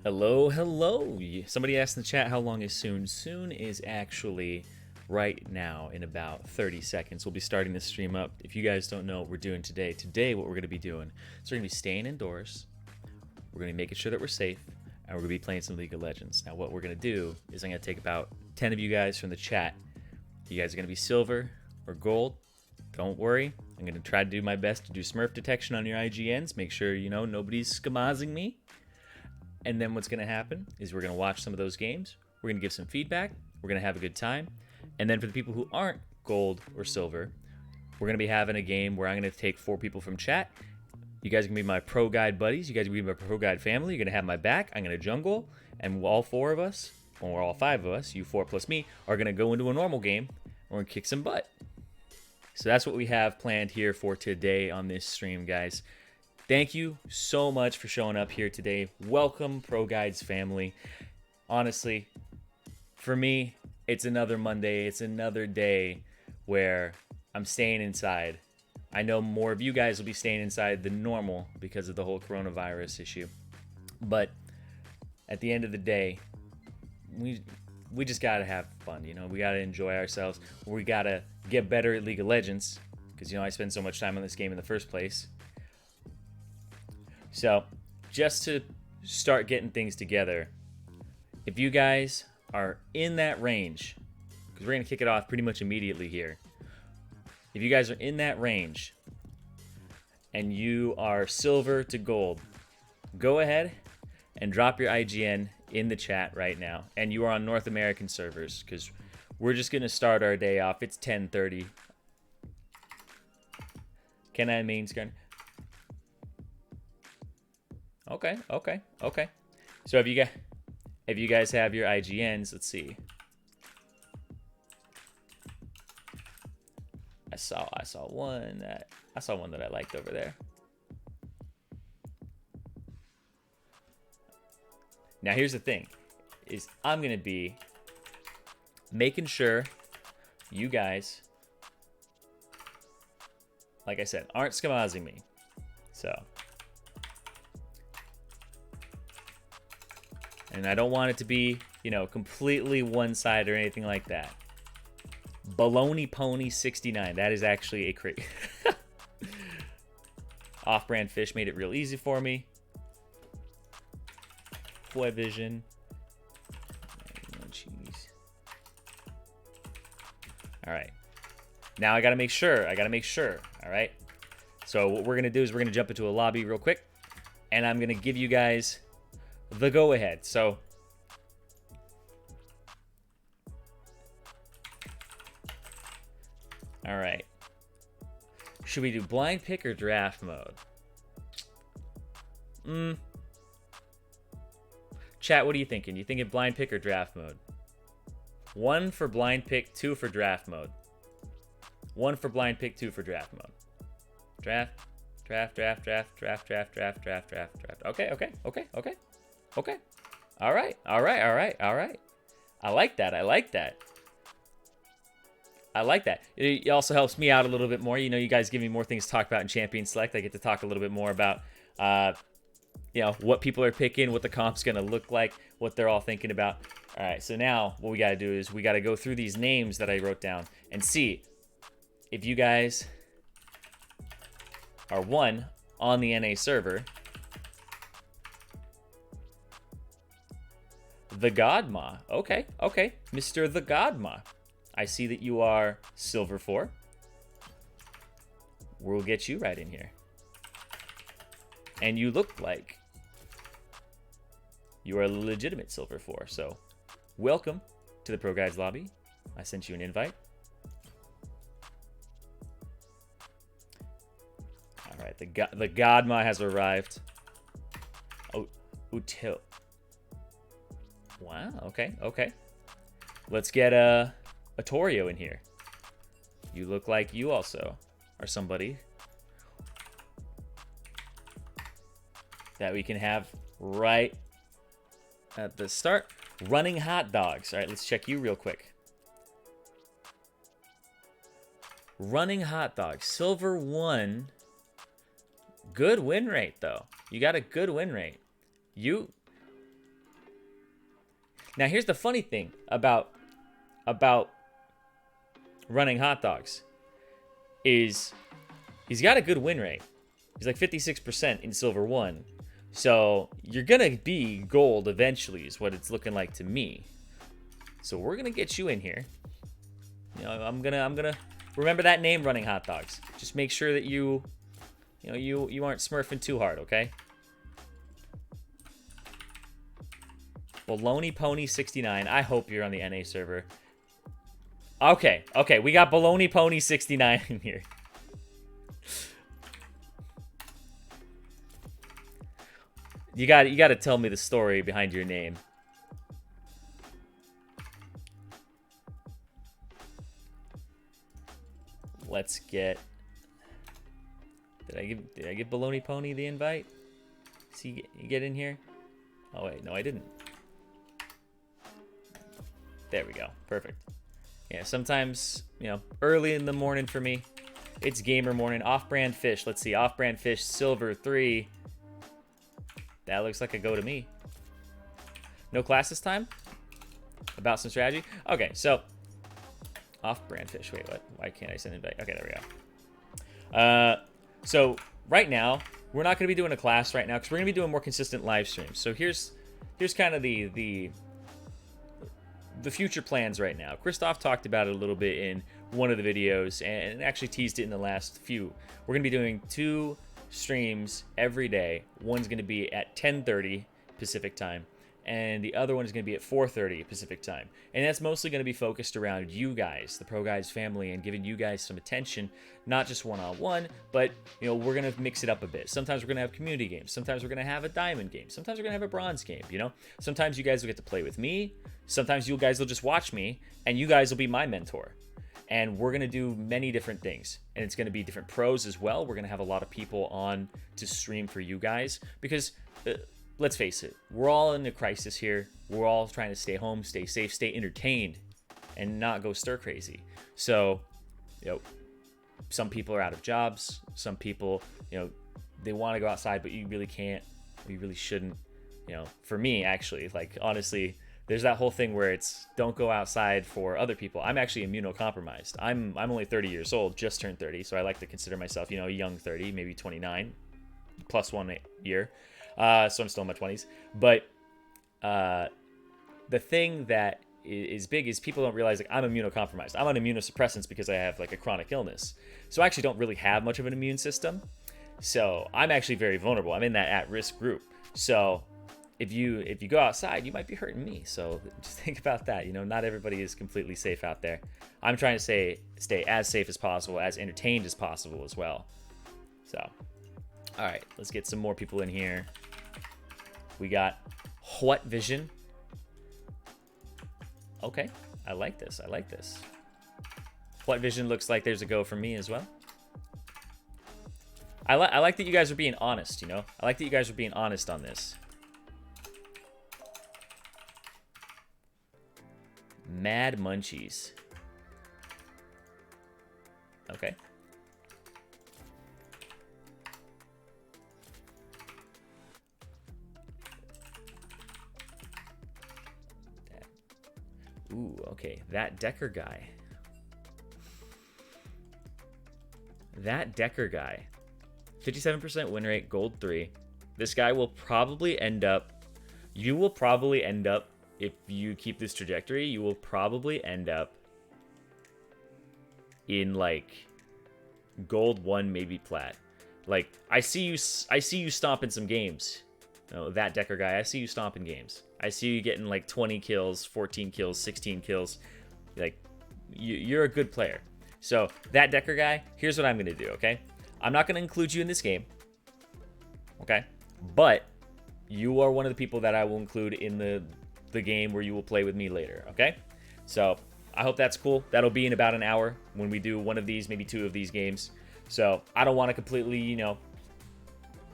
Hello, hello. Somebody asked in the chat, how long is soon? Soon is actually right now in about 30 seconds. We'll be starting this stream up. If you guys don't know what we're doing today, what we're going to be doing is we're going to be staying indoors. We're going to be making sure that we're safe, and we're going to be playing some League of Legends. Now, what we're going to do is I'm going to take about 10 of you guys from the chat. You guys are going to be silver or gold. Don't worry. I'm going to try to do my best to do Smurf detection on your IGNs. Make sure, nobody's skamazing me. And then what's going to happen is we're going to watch some of those games. We're going to give some feedback. We're going to have a good time. And then for the people who aren't gold or silver, we're going to be having a game where I'm going to take 4 people from chat. You guys are going to be my pro guide buddies. You guys are going to be my pro guide family. You're going to have my back. I'm going to jungle. And all 4 of us, or all 5 of us, you 4 plus me, are going to go into a normal game. And we're going to kick some butt. So that's what we have planned here for today on this stream, guys. Thank you so much for showing up here today. Welcome, ProGuides family. Honestly, for me, it's another Monday. It's another day where I'm staying inside. I know more of you guys will be staying inside than normal because of the whole coronavirus issue. But at the end of the day, we just got to have fun, We got to enjoy ourselves. We got to get better at League of Legends because, I spend so much time on this game in the first place. So, just to start getting things together, if you guys are in that range, because we're going to kick it off pretty much immediately here. If you guys are in that range and you are silver to gold, go ahead and drop your IGN in the chat right now. And you are on North American servers because we're just going to start our day off. It's 10:30. Can I main screen? Okay. So if you guys have your IGNs, let's see. I saw one that I liked over there. Now here's the thing, is I'm gonna be making sure you guys, like I said, aren't skamazing me. So. And I don't want it to be, completely one-sided or anything like that. Baloney Pony 69. That is actually a crate. Off-brand fish made it real easy for me. Boy Vision. Cheese. All right. Now I gotta make sure. All right. So what we're gonna do is we're gonna jump into a lobby real quick, and I'm gonna give you guys the go-ahead. So all right, should we do blind pick or draft mode? Chat, what are you thinking? You thinking blind pick or draft mode? 1 for blind pick, 2 for draft mode. 1 for blind pick, 2 for draft mode. Draft. Okay. All right. I like that. It also helps me out a little bit more. You guys give me more things to talk about in Champion Select. I get to talk a little bit more about You know, what people are picking, what the comp's going to look like, what they're all thinking about. All right, so now what we got to do is we got to go through these names that I wrote down and see if you guys are one on the NA server. The Godma. Okay, okay. Mr. The Godma. I see that you are Silver 4. We'll get you right in here. And you look like you are a legitimate Silver 4. So, welcome to the ProGuides lobby. I sent you an invite. All right, the Godma has arrived. Oh, Util. Wow, okay, okay. Let's get a Torio in here. You look like you also are somebody that we can have right at the start. Running hot dogs. All right, let's check you real quick. Running hot dogs. Silver 1. Good win rate, though. You got a good win rate. Now, here's the funny thing about running hot dogs is he's got a good win rate. He's like 56% in Silver 1. So you're going to be gold eventually is what it's looking like to me. So we're going to get you in here. You know, I'm going to remember that name, Running Hot Dogs. Just make sure that you aren't smurfing too hard, okay? Baloney Pony 69. I hope you're on the NA server. Okay, okay, we got Baloney Pony 69 in here. You got to tell me the story behind your name. Let's get. Did I give Baloney Pony the invite? See, you get in here. Oh wait, no, I didn't. There we go. Perfect. Yeah, sometimes, you know, early in the morning for me, it's gamer morning. Off-brand fish. Let's see. Off-brand fish, Silver 3. That looks like a go to me. No class this time? About some strategy? Okay, so off-brand fish. Wait, what? Why can't I send invite? Okay, there we go. So right now, we're not going to be doing a class right now because we're going to be doing more consistent live streams. So here's kind of the future plans right now. Christoph talked about it a little bit in one of the videos and actually teased it in the last few. We're going to be doing 2 streams every day. One's going to be at 10:30 Pacific time, and the other one is going to be at 4:30 Pacific time. And that's mostly going to be focused around you guys, the ProGuides family, and giving you guys some attention, not just one-on-one, but you know, we're going to mix it up a bit. Sometimes we're going to have community games. Sometimes we're going to have a diamond game. Sometimes we're going to have a bronze game, you know? Sometimes you guys will get to play with me. Sometimes you guys will just watch me, and you guys will be my mentor. And we're going to do many different things. And it's going to be different pros as well. We're going to have a lot of people on to stream for you guys. Because, let's face it, we're all in a crisis here. We're all trying to stay home, stay safe, stay entertained, and not go stir crazy. So, you know, some people are out of jobs. Some people, you know, they want to go outside, but you really can't. Or you really shouldn't. You know, for me, actually, like, honestly, there's that whole thing where it's don't go outside for other people. I'm actually immunocompromised. I'm only 30 years old, just turned 30, so I like to consider myself, you know, a young 30, maybe 29, plus 1 year. So I'm still in my 20s. But the thing that is big is people don't realize, like, I'm immunocompromised. I'm on immunosuppressants because I have, like, a chronic illness. So I actually don't really have much of an immune system. So I'm actually very vulnerable. I'm in that at-risk group. So if you go outside, you might be hurting me. So just think about that. You know, not everybody is completely safe out there. I'm trying to stay as safe as possible, as entertained as possible as well. So, all right, let's get some more people in here. We got What Vision. Okay, I like this. I like this. What Vision looks like there's a go for me as well. I like that you guys are being honest, you know? I like that you guys are being honest on this. Mad Munchies. Okay. Ooh, okay. That Decker guy. That Decker guy. 57% win rate, gold 3. This guy will probably end up... You will probably end up, if you keep this trajectory, you will probably end up in, like, gold 1, maybe plat. Like, I see you stomping some games. Oh, that Decker guy, I see you stomping games. I see you getting, like, 20 kills, 14 kills, 16 kills. Like, you're a good player. So, that Decker guy, here's what I'm going to do, okay? I'm not going to include you in this game. Okay? But you are one of the people that I will include in the game where you will play with me later, okay? So, I hope that's cool. That'll be in about an hour when we do one of these, maybe 2 of these games. So, I don't want to completely, you know,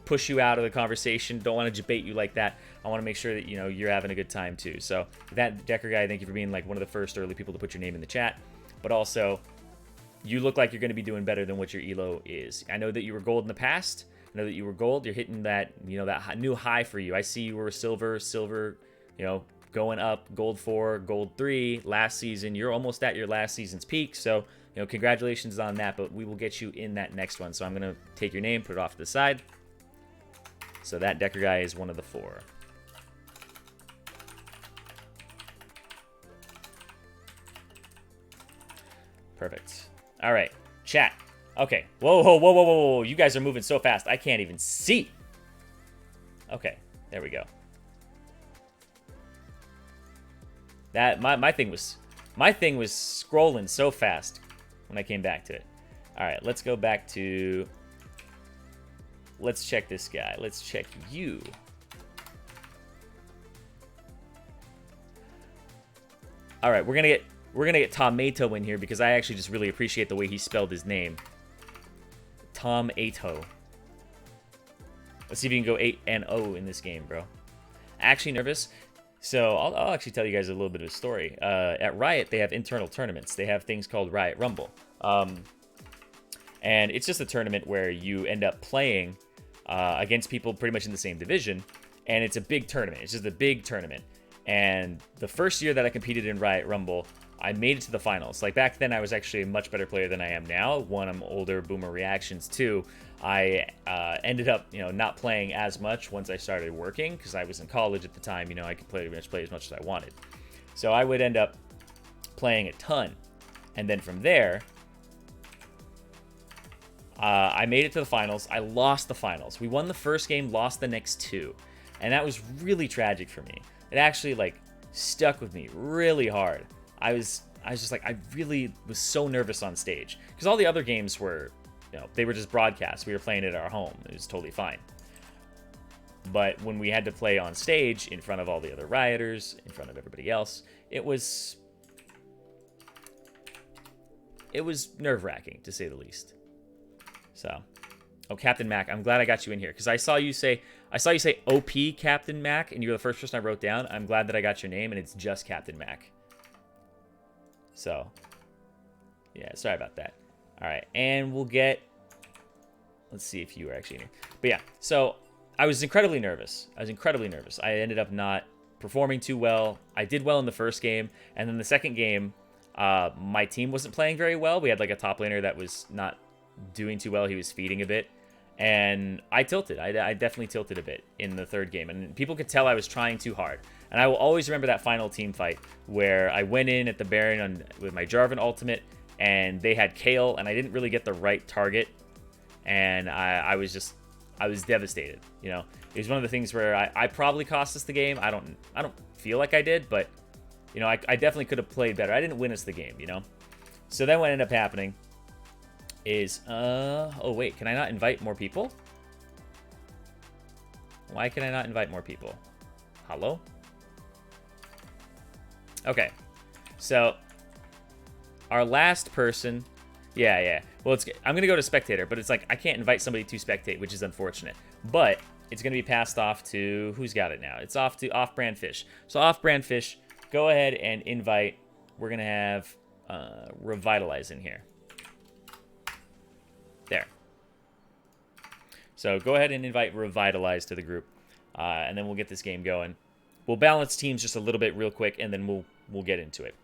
push you out of the conversation. Don't want to debate you like that. I want to make sure that, you know, you're having a good time too. So, that Decker guy, thank you for being like one of the first early people to put your name in the chat. But also, you look like you're going to be doing better than what your elo is. I know that you were gold in the past. I know that you were gold. You're hitting that, you know, that new high for you. I see you were silver, you know, going up, gold 4, gold 3 last season. You're almost at your last season's peak. So, you know, congratulations on that, but we will get you in that next one. So I'm going to take your name, put it off to the side. So that Decker guy is one of the 4. Perfect. All right, chat. Okay. Whoa, whoa, whoa, whoa, whoa, whoa. You guys are moving so fast. I can't even see. Okay, there we go. That my thing was scrolling so fast when I came back to it. All right, let's go back to. Let's check this guy. Let's check you. All right, we're gonna get Tomato in here because I actually just really appreciate the way he spelled his name. Tomato. Let's see if you can go 8-0 in this game, bro. Actually nervous. So I'll actually tell you guys a little bit of a story. At Riot, they have internal tournaments. They have things called Riot Rumble. And it's just a tournament where you end up playing against people pretty much in the same division. And it's a big tournament. It's just a big tournament. And the first year that I competed in Riot Rumble, I made it to the finals. Like, back then, I was actually a much better player than I am now. 1, I'm older, boomer reactions. 2, I ended up, you know, not playing as much once I started working because I was in college at the time. You know, I could play as much as I wanted. So I would end up playing a ton. And then from there, I made it to the finals. I lost the finals. We won the first game, lost the next 2. And that was really tragic for me. It actually, like, stuck with me really hard. I was just like, I really was so nervous on stage because all the other games were, you know, they were just broadcast. We were playing it at our home. It was totally fine. But when we had to play on stage in front of all the other rioters, in front of everybody else, it was nerve-wracking to say the least. So, oh, Captain Mac, I'm glad I got you in here because I saw you say OP Captain Mac, and you're the first person I wrote down. I'm glad that I got your name, and it's just Captain Mac. So, yeah, sorry about that. All right, and we'll get. Let's see if you were actually in here. But yeah, so I was incredibly nervous. I ended up not performing too well. I did well in the first game, and then the second game, my team wasn't playing very well. We had like a top laner that was not doing too well. He was feeding a bit. And I tilted. I definitely tilted a bit in the third game. And people could tell I was trying too hard. And I will always remember that final team fight where I went in at the Baron with my Jarvan ultimate, and they had Kale, and I didn't really get the right target. And I was devastated. You know, it was one of the things where I probably cost us the game. I don't feel like I did, but you know, I definitely could have played better. I didn't win us the game, you know. So then what ended up happening is, oh wait, can I not invite more people? Why can I not invite more people? Hello? Okay, so our last person, yeah. Well, I'm gonna go to spectator, but it's like I can't invite somebody to spectate, which is unfortunate. But it's gonna be passed off to who's got it now? It's off to Off-Brand Fish. So Off-Brand Fish, go ahead and invite. We're gonna have Revitalize in here. There. So go ahead and invite Revitalize to the group, and then we'll get this game going. We'll balance teams just a little bit real quick, and then we'll get into it.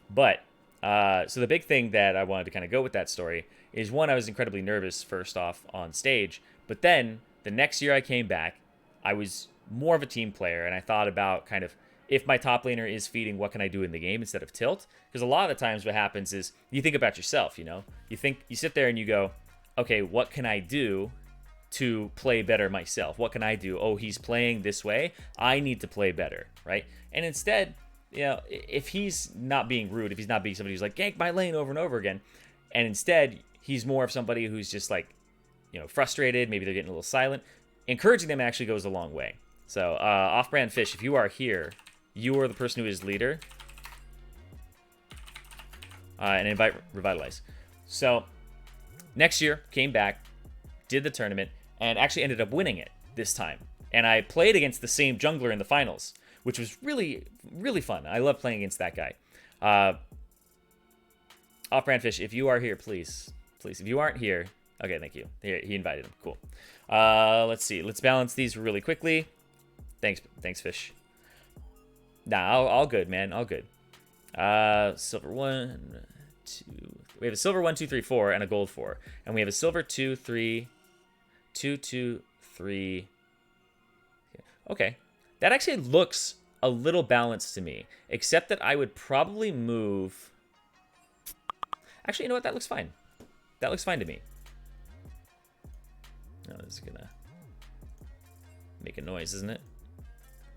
But so the big thing that I wanted to kind of go with that story is, one, I was incredibly nervous first off on stage, but then the next year I came back, I was more of a team player, and I thought about kind of, if my top laner is feeding, what can I do in the game instead of tilt? Because a lot of the times what happens is you think about yourself, you know? You sit there and you go, okay, what can I do to play better myself? What can I do? Oh, he's playing this way. I need to play better, right? And instead, you know, if he's not being rude, if he's not being somebody who's like, gank my lane over and over again, and instead he's more of somebody who's just like, you know, frustrated, maybe they're getting a little silent, encouraging them actually goes a long way. So, Off-Brand Fish, if you are here, you are the person who is leader. And invite Revitalize. So, next year, came back, did the tournament, and actually ended up winning it this time. And I played against the same jungler in the finals, which was really, really fun. I love playing against that guy. Off-Brand Fish, if you are here, please. Please, if you aren't here... Okay, thank you. He invited him. Cool. Let's see. Let's balance these really quickly. Thanks, Fish. Nah, all good, man. All good. Silver 1, 2... We have a silver 1, 2, 3, 4, and a gold 4. And we have a silver 2, 3... 2, 2, 3... Okay. That actually looks a little balanced to me. Except that I would probably move... Actually, you know what? That looks fine. That looks fine to me. No, this is gonna make a noise, isn't it?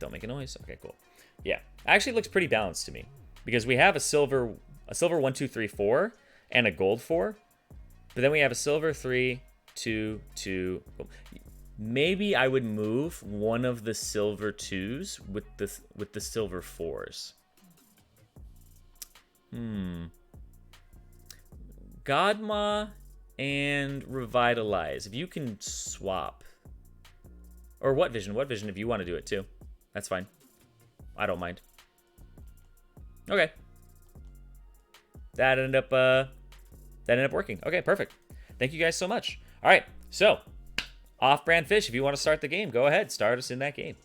Don't make a noise. Okay, cool. Yeah, actually looks pretty balanced to me, because we have a silver 1, 2, 3, 4 and a gold 4, but then we have a silver 3, 2, 2. Maybe I would move one of the silver 2s with the silver 4s. Godma and Revitalize. If you can swap. Or what vision if you want to do it too. That's fine. I don't mind. Okay. That ended up working. Okay, perfect. Thank you guys so much. All right, so Off-Brand Fish, if you want to start the game, go ahead. Start us in that game.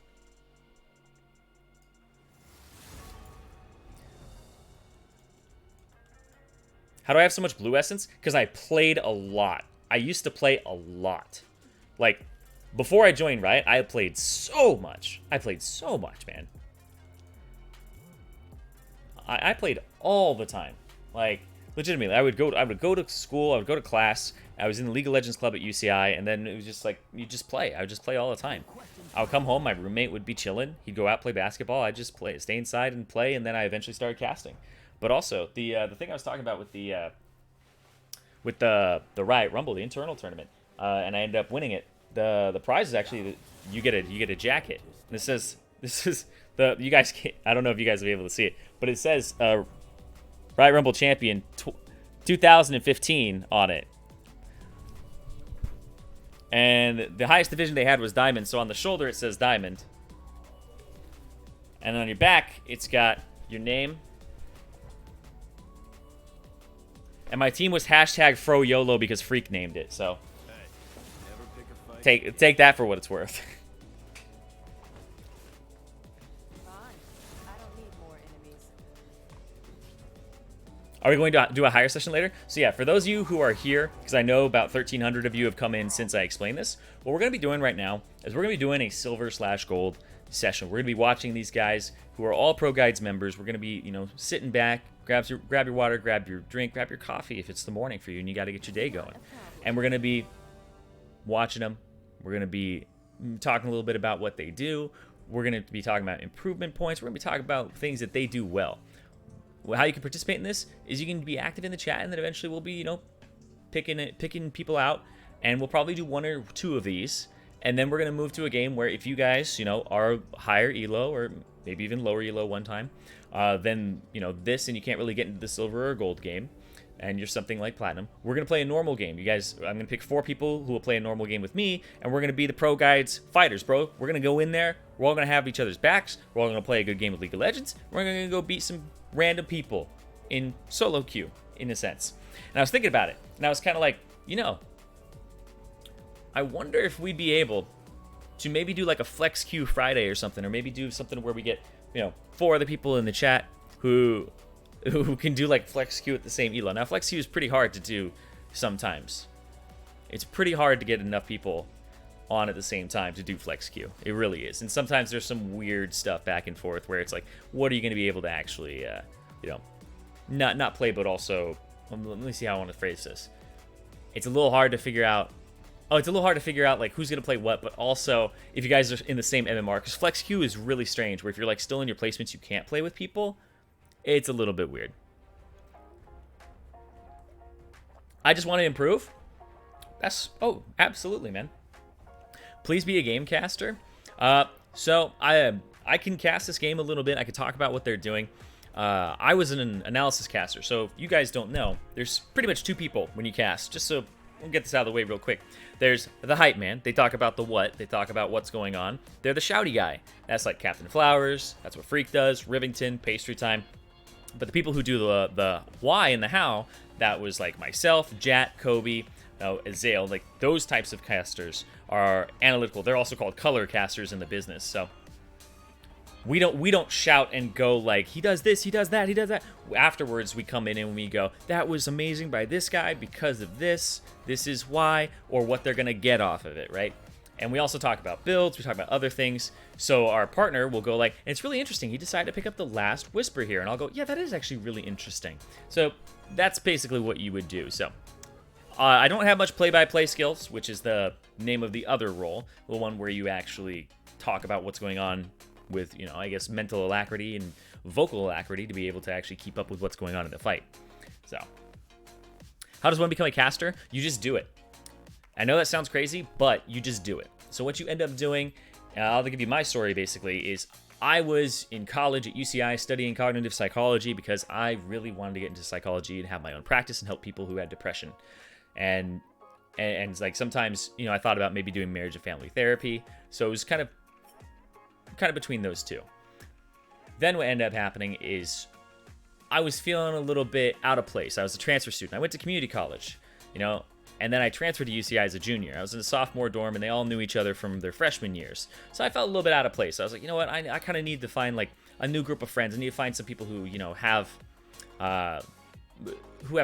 How do I have so much blue essence? Because I played a lot. I used to play a lot. Like, before I joined Riot, I played so much. I played so much, man. I played all the time. Like, legitimately, I would go to school, I would go to class. I was in the League of Legends club at UCI, and then it was just like, you just play. I would just play all the time. I would come home, my roommate would be chilling. He'd go out, play basketball. I'd just stay inside and play, and then I eventually started casting. But also, the thing I was talking about with the Riot Rumble, the internal tournament, and I ended up winning it. The prize is actually you get a jacket. And this is you guys can't, I don't know if you guys will be able to see it, but it says Riot Rumble Champion 2015 on it. And the highest division they had was Diamond, so on the shoulder it says Diamond. And on your back, it's got your name. And my team was #FroYOLO because Freak named it, so take that for what it's worth. Are we going to do a higher session later? So yeah, for those of you who are here, because I know about 1,300 of you have come in since I explained this, what we're going to be doing right now is we're going to be doing a silver/gold session. We're going to be watching these guys who are all ProGuides members. We're going to be, sitting back, grab your water, grab your drink, grab your coffee if it's the morning for you and you got to get your day going. And we're going to be watching them. We're going to be talking a little bit about what they do. We're going to be talking about improvement points. We're going to be talking about things that they do well. How you can participate in this is you can be active in the chat, and then eventually we'll be, picking people out, and we'll probably do 1 or 2 of these, and then we're going to move to a game where if you guys, are higher elo or maybe even lower elo one time, then, this, and you can't really get into the silver or gold game, and you're something like platinum, we're going to play a normal game. You guys, I'm going to pick 4 people who will play a normal game with me, and we're going to be the ProGuides fighters, bro. We're going to go in there. We're all going to have each other's backs. We're all going to play a good game of League of Legends. We're going to go beat some random people in solo queue, in a sense. And I was thinking about it, and I was kind of like, I wonder if we'd be able to maybe do like a flex queue Friday or something, or maybe do something where we get, 4 other people in the chat who who can do like flex Q at the same elo. Now flex Q is pretty hard to do sometimes. It's pretty hard to get enough people on at the same time to do flex Q. It really is. And sometimes there's some weird stuff back and forth where it's like, what are you going to be able to actually, not play, but also, let me see how I want to phrase this. It's a little hard to figure out. Oh, it's a little hard to figure out like who's going to play what, but also if you guys are in the same MMR, because flex Q is really strange where if you're like still in your placements, you can't play with people. It's a little bit weird. I just want to improve. Oh, absolutely, man. Please be a game caster. So I can cast this game a little bit. I could talk about what they're doing. I was an analysis caster, so if you guys don't know, there's pretty much two people when you cast. Just so we'll get this out of the way real quick. There's the hype man. They talk about the what. They talk about what's going on. They're the shouty guy. That's like Captain Flowers. That's what Freak does. Rivington, Pastry Time. But the people who do the why and the how, that was like myself, Jat, Kobe, Azale. Like those types of casters are analytical. They're also called color casters in the business. So we don't shout and go like he does this, he does that, he does that. Afterwards, we come in and we go, that was amazing by this guy because of this. This is why, or what they're gonna get off of it, right? And we also talk about builds. We talk about other things. So our partner will go like, and it's really interesting. He decided to pick up the last whisper here, and I'll go, yeah, that is actually really interesting. So that's basically what you would do. So I don't have much play-by-play skills, which is the name of the other role, the one where you actually talk about what's going on with, I guess, mental alacrity and vocal alacrity to be able to actually keep up with what's going on in the fight. So how does one become a caster? You just do it. I know that sounds crazy, but you just do it. So what you end up doing, I'll give you my story basically, is I was in college at UCI studying cognitive psychology because I really wanted to get into psychology and have my own practice and help people who had depression. And like sometimes, I thought about maybe doing marriage and family therapy. So it was kind of between those two. Then what ended up happening is I was feeling a little bit out of place. I was a transfer student. I went to community college, and then I transferred to UCI as a junior. I was in a sophomore dorm, and they all knew each other from their freshman years. So I felt a little bit out of place. I was like, you know what? I kind of need to find like a new group of friends. I need to find some people who, have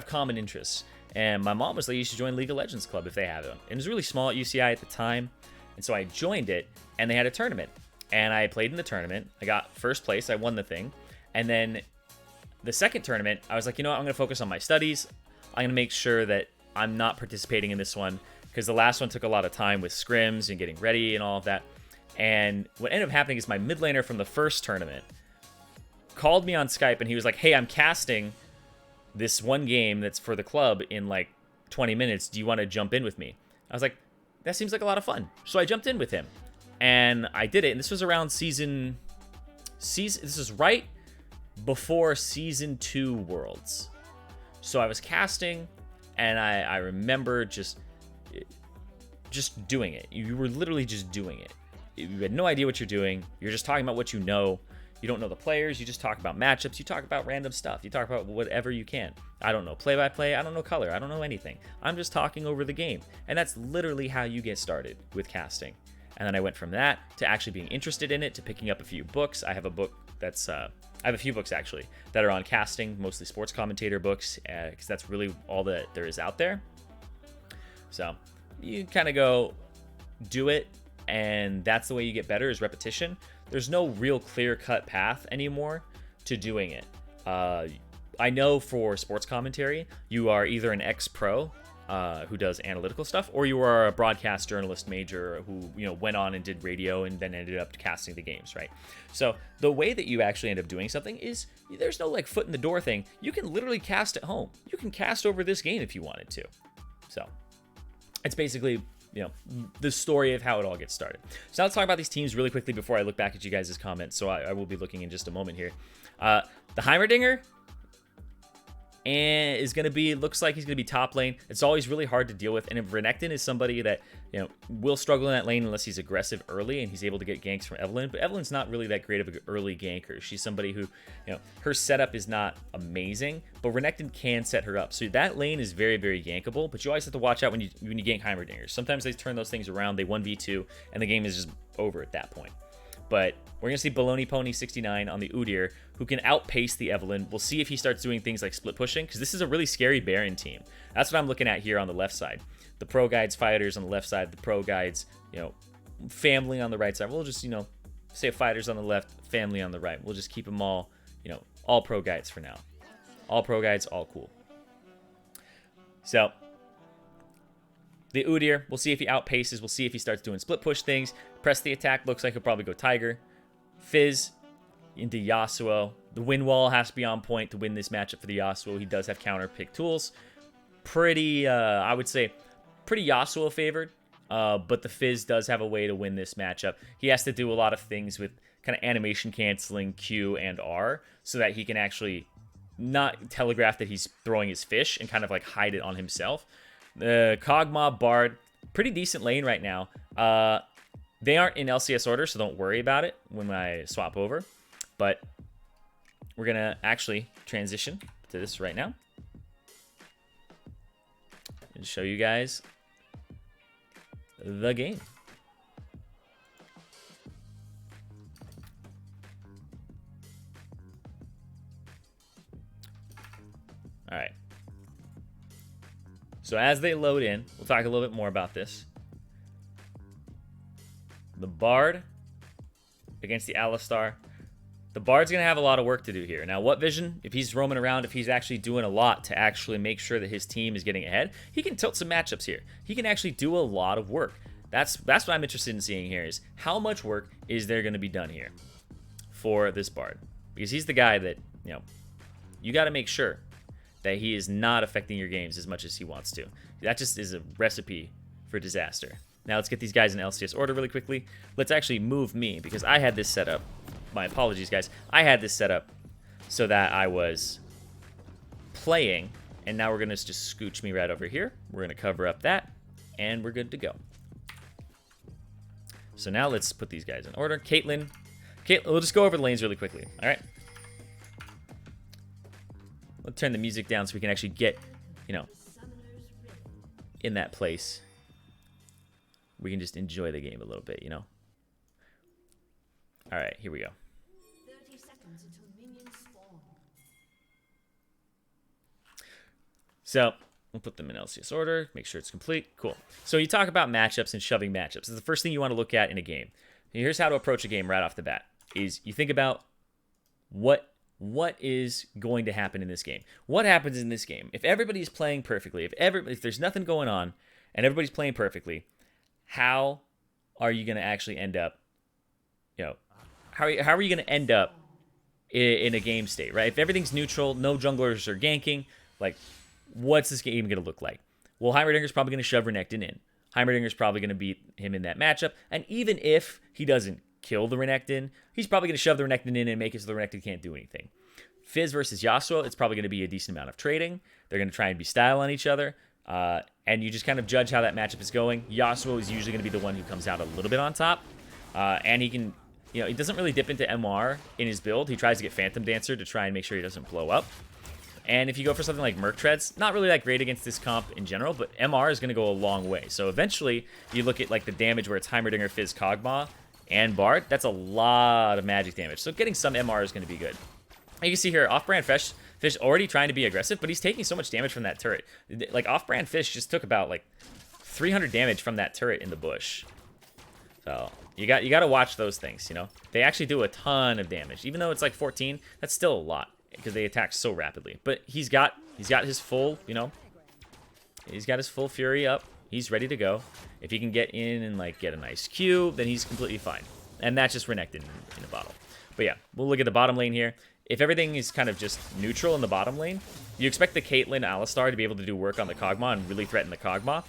common interests. And my mom was like, you should join League of Legends Club if they have it. And it was really small at UCI at the time. And so I joined it, and they had a tournament. And I played in the tournament. I got first place. I won the thing. And then the second tournament, I was like, you know what? I'm going to focus on my studies. I'm going to make sure that I'm not participating in this one because the last one took a lot of time with scrims and getting ready and all of that. And what ended up happening is my mid laner from the first tournament called me on Skype, and he was like, hey, I'm casting this one game that's for the club in like 20 minutes. Do you want to jump in with me? I was like, that seems like a lot of fun. So I jumped in with him, and I did it. And this was around season. This is right before season 2 Worlds. So I was casting, and I remember just doing it. You were literally just doing it. You had no idea what you're doing. You're just talking about what you know. You don't know the players. You just talk about matchups. You talk about random stuff. You talk about whatever you can. I don't know play-by-play. I don't know color. I don't know anything. I'm just talking over the game. And that's literally how you get started with casting. And then I went from that to actually being interested in it to picking up a few books. I have a book that's... I have a few books, actually, that are on casting, mostly sports commentator books, because that's really all that there is out there. So you kind of go do it, and that's the way you get better is repetition. There's no real clear-cut path anymore to doing it. I know for sports commentary, you are either an ex-pro who does analytical stuff, or you are a broadcast journalist major who went on and did radio and then ended up casting the games, right? So the way that you actually end up doing something is there's no like foot in the door thing. You can literally cast at home. You can cast over this game if you wanted to. So it's basically the story of how it all gets started. So now let's talk about these teams really quickly before I look back at you guys' comments. So I will be looking in just a moment here. The Heimerdinger and looks like he's gonna be top lane. It's always really hard to deal with. And if Renekton is somebody that will struggle in that lane unless he's aggressive early and he's able to get ganks from Evelynn. But Evelyn's not really that great of an early ganker. She's somebody who her setup is not amazing, but Renekton can set her up. So that lane is very, very gankable. But you always have to watch out when you gank Heimerdingers. Sometimes they turn those things around. They 1v2 and the game is just over at that point. But We're going to see Baloney Pony 69 on the Udyr, who can outpace the Evelynn. We'll see if he starts doing things like split pushing, because this is a really scary Baron team. That's what I'm looking at here on the left side. The ProGuides fighters on the left side, the ProGuides, you know, family on the right side. We'll just, you know, say fighters on the left, family on the right. We'll just keep them all, you know, all ProGuides for now. All ProGuides, all cool. So, the Udyr, we'll see if he outpaces. We'll see if he starts doing split push things. Press the attack, looks like he'll probably go Tiger. Fizz into Yasuo. The win wall has to be on point to win this matchup for the Yasuo. He does have counter pick tools. Pretty, I would say, pretty Yasuo favored. But the Fizz does have a way to win this matchup. He has to do a lot of things with kind of animation canceling Q and R so that he can actually not telegraph that he's throwing his fish and kind of like hide it on himself. The Kog'Maw, Bard, pretty decent lane right now. They aren't in LCS order, so don't worry about it when I swap over. But we're going to actually transition to this right now and show you guys the game. All right. So as they load in, we'll talk a little bit more about this. The Bard against the Alistar. The Bard's going to have a lot of work to do here. Now, what vision? If he's roaming around, if he's actually doing a lot to actually make sure that his team is getting ahead, he can tilt some matchups here. He can actually do a lot of work. That's what I'm interested in seeing here is how much work is there going to be done here for this Bard? Because he's the guy that, you know, you got to make sure that he is not affecting your games as much as he wants to. That just is a recipe for disaster. Now let's get these guys in LCS order really quickly. Let's actually move me because I had this set up. My apologies, guys. I had this set up so that I was playing, and now we're going to just scooch me right over here. We're going to cover up that, and we're good to go. So now let's put these guys in order. Caitlyn, we'll just go over the lanes really quickly. All right. Let's turn the music down so we can actually get, you know, in that place. We can just enjoy the game a little bit, you know. All right, here we go. 30 seconds until minions spawn. So we'll put them in LCS order, make sure it's complete. Cool. So you talk about matchups and shoving matchups. This is the first thing you want to look at in a game. Here's how to approach a game right off the bat. Is you think about what is going to happen in this game. What happens in this game? If everybody's playing perfectly, if there's nothing going on and everybody's playing perfectly, how are you going to actually end up, you know, how are you going to end up in a game state, right? If everything's neutral, no junglers are ganking, like, what's this game going to look like? Well, Heimerdinger's probably going to shove Renekton in. Heimerdinger's probably going to beat him in that matchup, and even if he doesn't kill the Renekton, he's probably going to shove the Renekton in and make it so the Renekton can't do anything. Fizz versus Yasuo, it's probably going to be a decent amount of trading. They're going to try and be style on each other, and you just kind of judge how that matchup is going. Yasuo is usually going to be the one who comes out a little bit on top, and he can, you know, he doesn't really dip into MR in his build. He tries to get Phantom Dancer to try and make sure he doesn't blow up. And if you go for something like Merc Treads, not really that great against this comp in general, but MR is going to go a long way. So eventually, you look at like the damage where it's Heimerdinger, Fizz, Kog'Maw, and Bard. That's a lot of magic damage. So getting some MR is going to be good. You can see here, Off-Brand Fish already trying to be aggressive, but he's taking so much damage from that turret. Like, Off-Brand Fish just took about, like, 300 damage from that turret in the bush. So, you got to watch those things, you know? They actually do a ton of damage. Even though it's, like, 14, that's still a lot, because they attack so rapidly. But he's got his full, you know, he's got his full fury up. He's ready to go. If he can get in and, like, get a nice Q, then he's completely fine. And that's just Renekton in a bottle. But yeah, we'll look at the bottom lane here. If everything is kind of just neutral in the bottom lane, you expect the Caitlyn Alistar to be able to do work on the Kog'Maw and really threaten the Kog'Maw.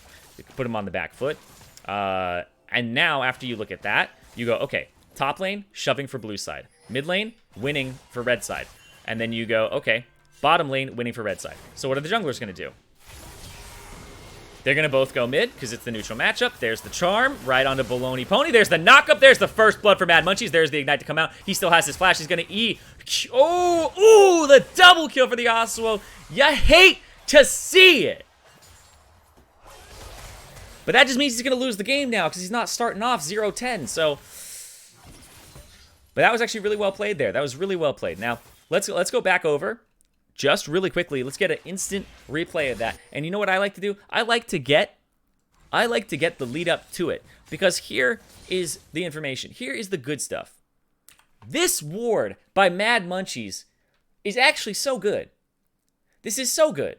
Put him on the back foot. And now, after you look at that, you go, okay, top lane, shoving for blue side. Mid lane, winning for red side. And then you go, okay, bottom lane, winning for red side. So what are the junglers going to do? They're going to both go mid because it's the neutral matchup. There's the charm right onto Baloney Pony. There's the knockup. There's the first blood for Mad Munchies. There's the ignite to come out. He still has his flash. He's going to E. Oh, ooh, the double kill for the Yasuo. You hate to see it. But that just means he's going to lose the game now because he's not starting off 0-10. So But that was actually really well played there. That was really well played. Now, let's go back over just really quickly. Let's get an instant replay of that. And you know what I like to do? I like to get the lead up to it, because here is the information. Here is the good stuff. This ward by Mad Munchies is actually so good. This is so good.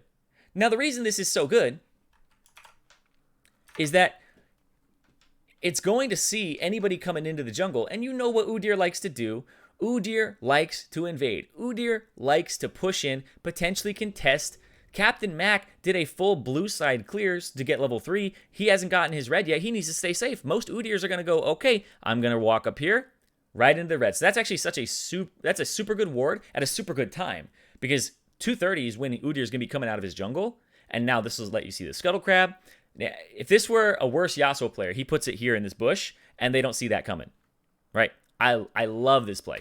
Now, the reason this is so good is that it's going to see anybody coming into the jungle, and you know what Udyr likes to do. Udyr likes to invade. Udyr likes to push in, potentially contest. Captain Mac did a full blue side clears to get level 3. He hasn't gotten his red yet. He needs to stay safe. Most Udyrs are going to go, okay, I'm going to walk up here, right into the red. So that's actually that's a super good ward at a super good time, because 230 is when Udyr is going to be coming out of his jungle, and now this will let you see the Scuttle Crab. If this were a worse Yasuo player, he puts it here in this bush, and they don't see that coming, right? I love this play.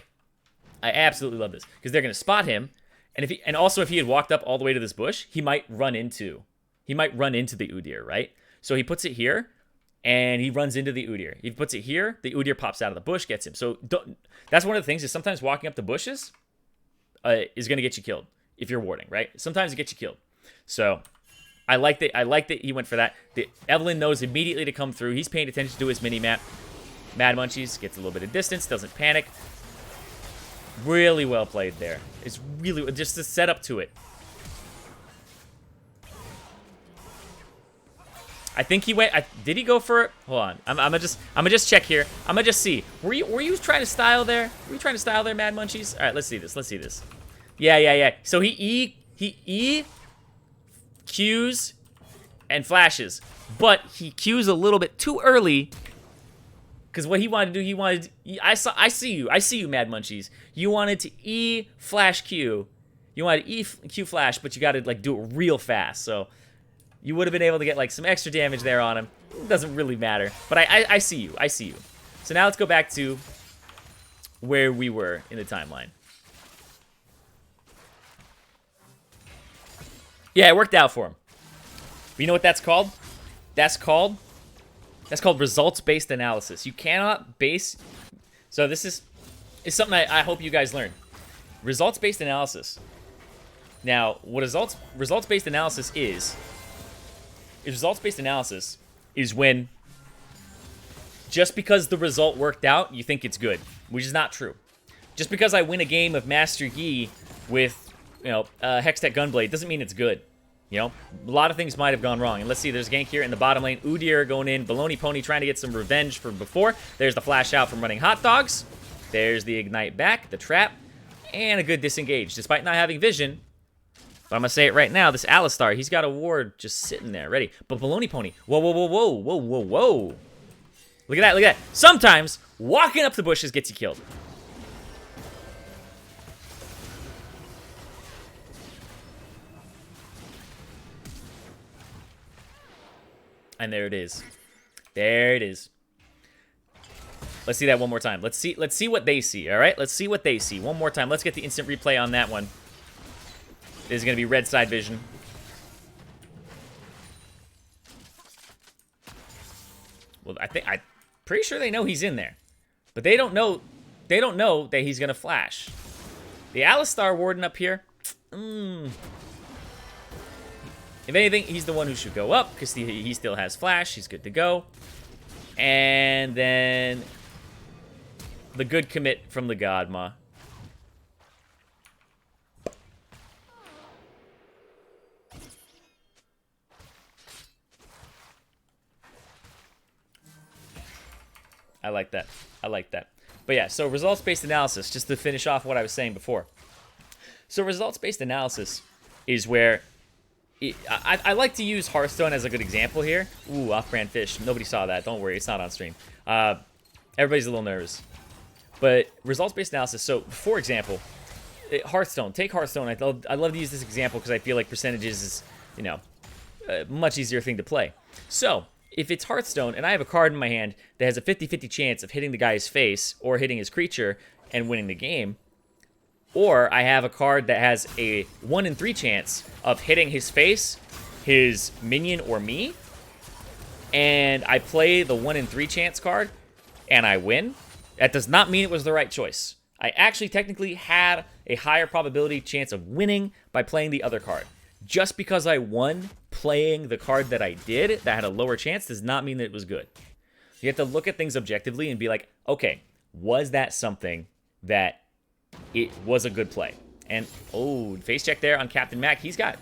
I absolutely love this, because they're going to spot him, and also if he had walked up all the way to this bush, he might run into the Udyr, right? So he puts it here, and he runs into the Udyr. He puts it here, the Udyr pops out of the bush, gets him. So that's one of the things, is sometimes walking up the bushes is going to get you killed if you're warding, right? Sometimes it gets you killed. So I like that he went for that. Evelyn knows immediately to come through. He's paying attention to his mini-map. Mad Munchies gets a little bit of distance, doesn't panic. Really well played there. It's really just the setup to it. I think he went. Did he go for it? Hold on. I'm gonna just check here. I'm gonna just see. Were you trying to style there? Were you trying to style there, Mad Munchies? All right, let's see this. Yeah. So he Qs and flashes, but he Qs a little bit too early, because what he wanted to do, I see you, Mad Munchies. You wanted to E flash Q. You wanted to E Q flash, but you got to like do it real fast. So you would have been able to get like some extra damage there on him. It doesn't really matter, but I see you. So now let's go back to where we were in the timeline. Yeah, it worked out for him. But you know what that's called? That's called results-based analysis. You cannot base... So this is something I hope you guys learn. Results-based analysis. Now, what results-based analysis is results-based analysis is when just because the result worked out, you think it's good, which is not true. Just because I win a game of Master Yi with, Hextech Gunblade doesn't mean it's good. A lot of things might have gone wrong. And let's see, there's a gank here in the bottom lane. Udyr going in. Baloney Pony trying to get some revenge from before. There's the flash out from running hot dogs. There's the ignite back, the trap, and a good disengage. Despite not having vision, but I'm going to say it right now, this Alistar, he's got a ward just sitting there, ready. But Baloney Pony, whoa. Look at that. Sometimes walking up the bushes gets you killed. And there it is. Let's see that one more time. Let's see what they see, all right? Let's see what they see. One more time. Let's get the instant replay on that one. This is going to be red side vision. Well, I'm pretty sure they know he's in there. But they don't know that he's going to flash. The Alistar warden up here. If anything, he's the one who should go up, because he still has flash. He's good to go. And then the good commit from the Godma. I like that. But yeah, so results-based analysis, just to finish off what I was saying before. So results-based analysis is where... I like to use Hearthstone as a good example here. Ooh, off-brand fish. Nobody saw that. Don't worry, it's not on stream. Everybody's a little nervous. But results-based analysis. So, for example, Hearthstone. Take Hearthstone. I love to use this example because I feel like percentages is, a much easier thing to play. So, if it's Hearthstone and I have a card in my hand that has a 50-50 chance of hitting the guy's face or hitting his creature and winning the game, or I have a card that has a 1 in 3 chance of hitting his face, his minion, or me, and I play the 1 in 3 chance card, and I win, That does not mean it was the right choice. I actually technically had a higher probability chance of winning by playing the other card. Just because I won playing the card that I did, that had a lower chance, does not mean that it was good. You have to look at things objectively and be like, okay, was that something that it was a good play? And, oh, face check there on Captain Mac. He's got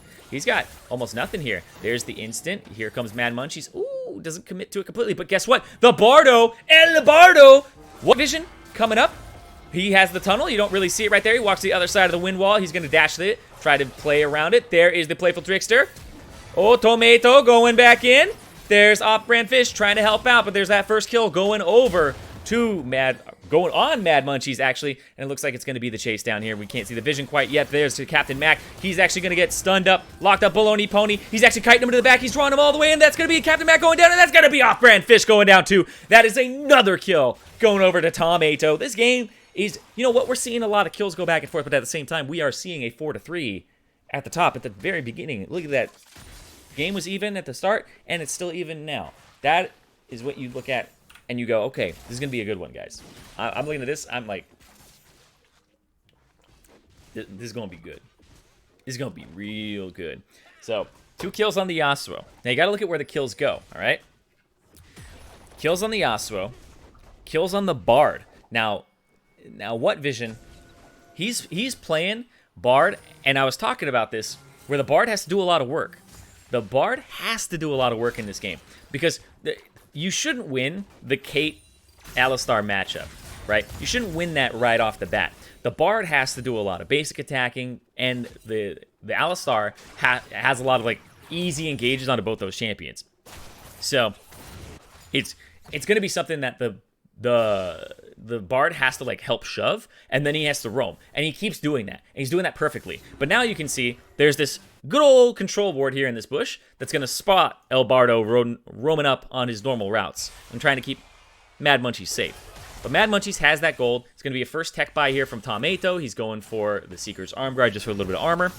almost nothing here. There's the instant. Here comes Mad Munchies. Ooh, doesn't commit to it completely. But guess what? The Bardo, El Bardo. What vision coming up? He has the tunnel. You don't really see it right there. He walks to the other side of the wind wall. He's going to dash it, try to play around it. There is the Playful Trickster. Oh, Tomato going back in. There's Off-Brand Fish trying to help out, but there's that first kill going over to going on Mad Munchies, actually, and it looks like it's going to be the chase down here. We can't see the vision quite yet. There's to Captain Mac. He's actually going to get stunned up, locked up Baloney Pony. He's actually kiting him to the back. He's drawing him all the way in. That's going to be Captain Mac going down, and that's going to be Off-Brand Fish going down, too. That is another kill going over to Tomato. This game is, you know what, we're seeing a lot of kills go back and forth, but at the same time, we are seeing a 4-3 at the top, at the very beginning. Look at that. Game was even at the start, and it's still even now. That is what you look at, and you go, okay, this is going to be a good one, guys. I'm looking at this, I'm like, this is going to be good. This is going to be real good. So, 2 kills on the Yasuo. Now, you got to look at where the kills go, all right? Kills on the Yasuo. Kills on the Bard. Now what vision? He's playing Bard, and I was talking about this, where the Bard has to do a lot of work. The Bard has to do a lot of work in this game, because you shouldn't win the Kate Alistar matchup, right? You shouldn't win that right off the bat. The Bard has to do a lot of basic attacking, and the Alistar has a lot of like easy engages onto both those champions. So it's going to be something that the Bard has to like help shove, and then he has to roam, and he keeps doing that, and he's doing that perfectly. But now you can see there's this good old control ward here in this bush that's going to spot El Bardo roaming up on his normal routes and trying to keep Mad Munchies safe. But Mad Munchies has that gold. It's going to be a first tech buy here from Tomato. He's going for the Seeker's Arm Guard just for a little bit of armor.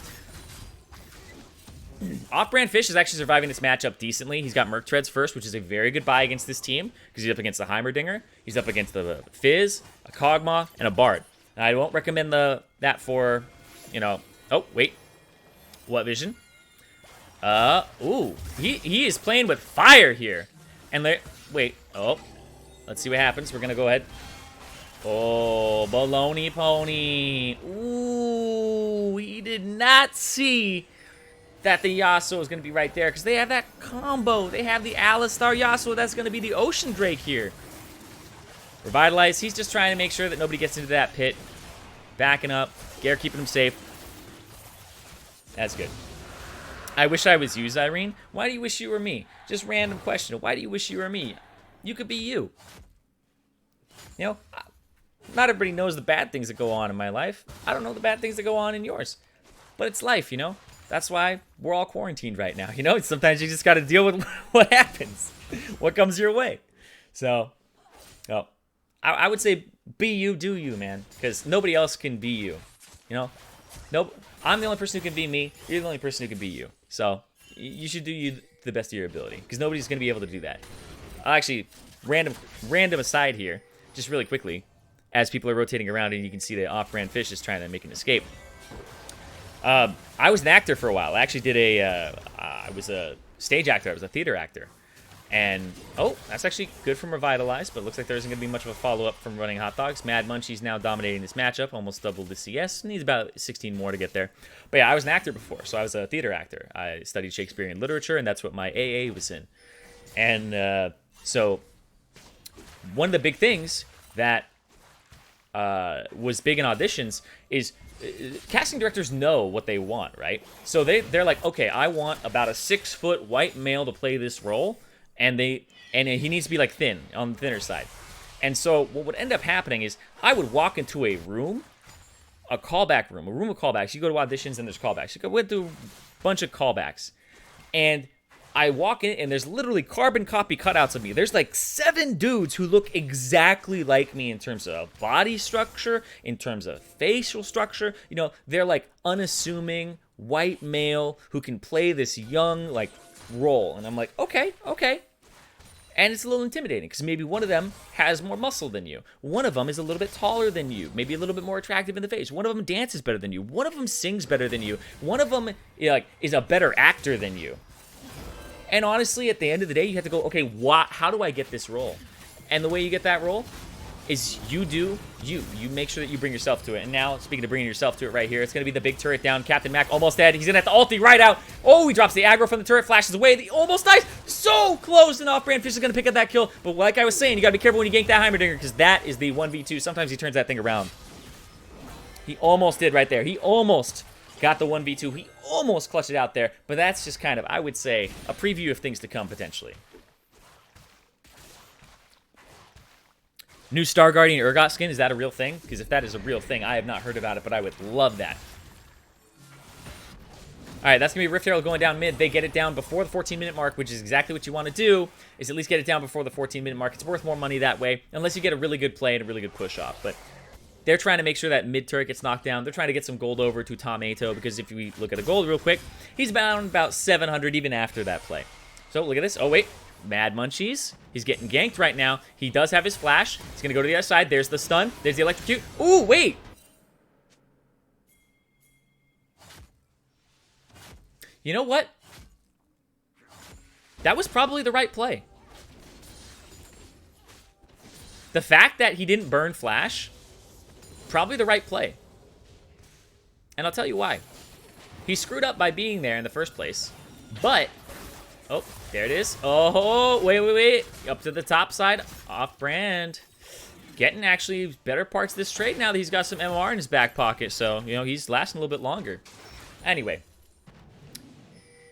Off-Brand Fish is actually surviving this matchup decently. He's got Merc Treads first, which is a very good buy against this team, because he's up against the Heimerdinger. He's up against the Fizz, a Kog'Maw, and a Bard. Now, I won't recommend that for, you know... Oh, wait. What vision? Ooh. He is playing with fire here. And wait. Oh. Let's see what happens. We're going to go ahead. Oh, Baloney Pony. Ooh. He did not see that the Yasuo is going to be right there, because they have that combo. They have the Alistar Yasuo. That's going to be the Ocean Drake here. Revitalize. He's just trying to make sure that nobody gets into that pit. Backing up. Gare keeping him safe. That's good. I wish I was you, Zirene. Why do you wish you were me? Just random question. Why do you wish you were me? You could be you. You know, not everybody knows the bad things that go on in my life. I don't know the bad things that go on in yours. But it's life, you know? That's why we're all quarantined right now. You know, sometimes you just got to deal with what happens, what comes your way. So, oh, I would say be you, do you, man, because nobody else can be you. You know, nope. I'm the only person who can be me. You're the only person who can be you. So you should do you to the best of your ability, because nobody's going to be able to do that. Actually, random aside here, just really quickly, as people are rotating around and you can see the Off-Brand Fish is trying to make an escape. I was an actor for a while. I actually did I was a stage actor. I was a theater actor. And, oh, that's actually good from Revitalize, but it looks like there isn't going to be much of a follow-up from running Hot Dogs. Mad Munchie's now dominating this matchup, almost doubled the CS. Needs about 16 more to get there. But yeah, I was an actor before, so I was a theater actor. I studied Shakespearean literature, and that's what my AA was in. And so one of the big things that was big in auditions is casting directors know what they want, right? So they're like, okay, I want about a 6-foot white male to play this role. And he needs to be like thin, on the thinner side. And so what would end up happening is I would walk into a room, a callback room, a room of callbacks. You go to auditions and there's callbacks. You go through a bunch of callbacks. And I walk in and there's literally carbon copy cutouts of me. There's like 7 dudes who look exactly like me in terms of body structure, in terms of facial structure. You know, they're like unassuming white male who can play this young, like, role. And I'm like, okay. And it's a little intimidating because maybe one of them has more muscle than you. One of them is a little bit taller than you, maybe a little bit more attractive in the face. One of them dances better than you. One of them sings better than you. One of them is a better actor than you. And honestly, at the end of the day, you have to go, okay, how do I get this role? And the way you get that role is you make sure that you bring yourself to it. And now, speaking of bringing yourself to it right here, it's going to be the big turret down. Captain Mac almost dead. He's going to have to ulti right out. Oh, he drops the aggro from the turret, flashes away. He almost dies. So close, and Off-Brand Fish is going to pick up that kill. But like I was saying, you got to be careful when you gank that Heimerdinger, because that is the 1v2. Sometimes he turns that thing around. He almost did right there. He almost got the 1v2. He almost clutched it out there. But that's just kind of, I would say, a preview of things to come, potentially. New Star Guardian Urgot skin, is that a real thing? Because if that is a real thing, I have not heard about it, but I would love that. Alright, that's going to be Rift Herald going down mid. They get it down before the 14-minute mark, which is exactly what you want to do, is at least get it down before the 14-minute mark. It's worth more money that way, unless you get a really good play and a really good push-off. But they're trying to make sure that mid-turret gets knocked down. They're trying to get some gold over to Tomato, because if we look at the gold real quick, he's bound about 700 even after that play. So, look at this. Oh, wait. Mad Munchies. He's getting ganked right now. He does have his flash. He's going to go to the other side. There's the stun. There's the electrocute. Ooh, wait. You know what? That was probably the right play. The fact that he didn't burn flash, probably the right play. And I'll tell you why. He screwed up by being there in the first place. But... oh, there it is. Oh, wait. Up to the top side. Off-brand. Getting actually better parts of this trade now that he's got some MR in his back pocket. So, he's lasting a little bit longer. Anyway.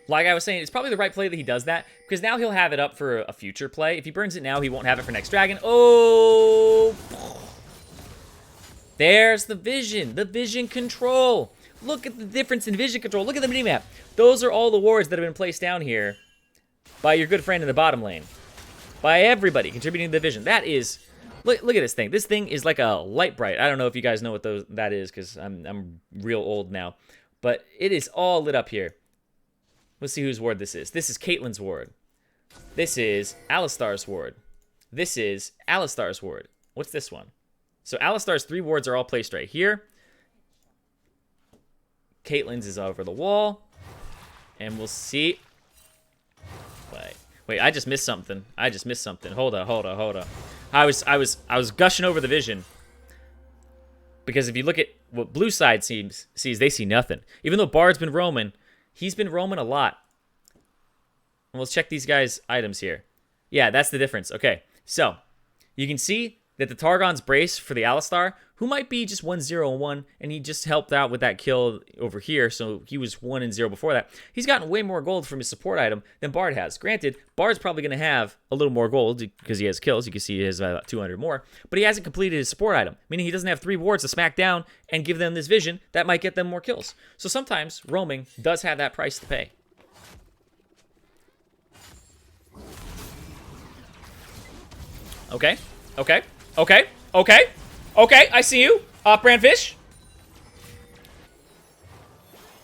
Like I was saying, it's probably the right play that he does that. Because now he'll have it up for a future play. If he burns it now, he won't have it for next dragon. Oh! There's the vision. The vision control. Look at the difference in vision control. Look at the minimap. Those are all the wards that have been placed down here by your good friend in the bottom lane. By everybody contributing to the vision. That is... Look at this thing. This thing is like a light bright. I don't know if you guys know what that is, because I'm real old now. But it is all lit up here. Let's see whose ward this is. This is Caitlyn's ward. This is Alistar's ward. This is Alistar's ward. What's this one? So Alistar's 3 wards are all placed right here. Caitlyn's is over the wall. And we'll see. Wait, I just missed something. Hold on. I was gushing over the vision. Because if you look at what blue side sees, they see nothing. Even though Bard's been roaming, he's been roaming a lot. And let's check these guys' items here. Yeah, that's the difference. Okay, so you can see that the Targon's brace for the Alistar, who might be just 1-0-1, and he just helped out with that kill over here, so he was 1-0 before that. He's gotten way more gold from his support item than Bard has. Granted, Bard's probably going to have a little more gold because he has kills. You can see he has about 200 more, but he hasn't completed his support item, meaning he doesn't have 3 wards to smack down and give them this vision that might get them more kills. So sometimes roaming does have that price to pay. Okay. Okay, I see you. Off-brand fish.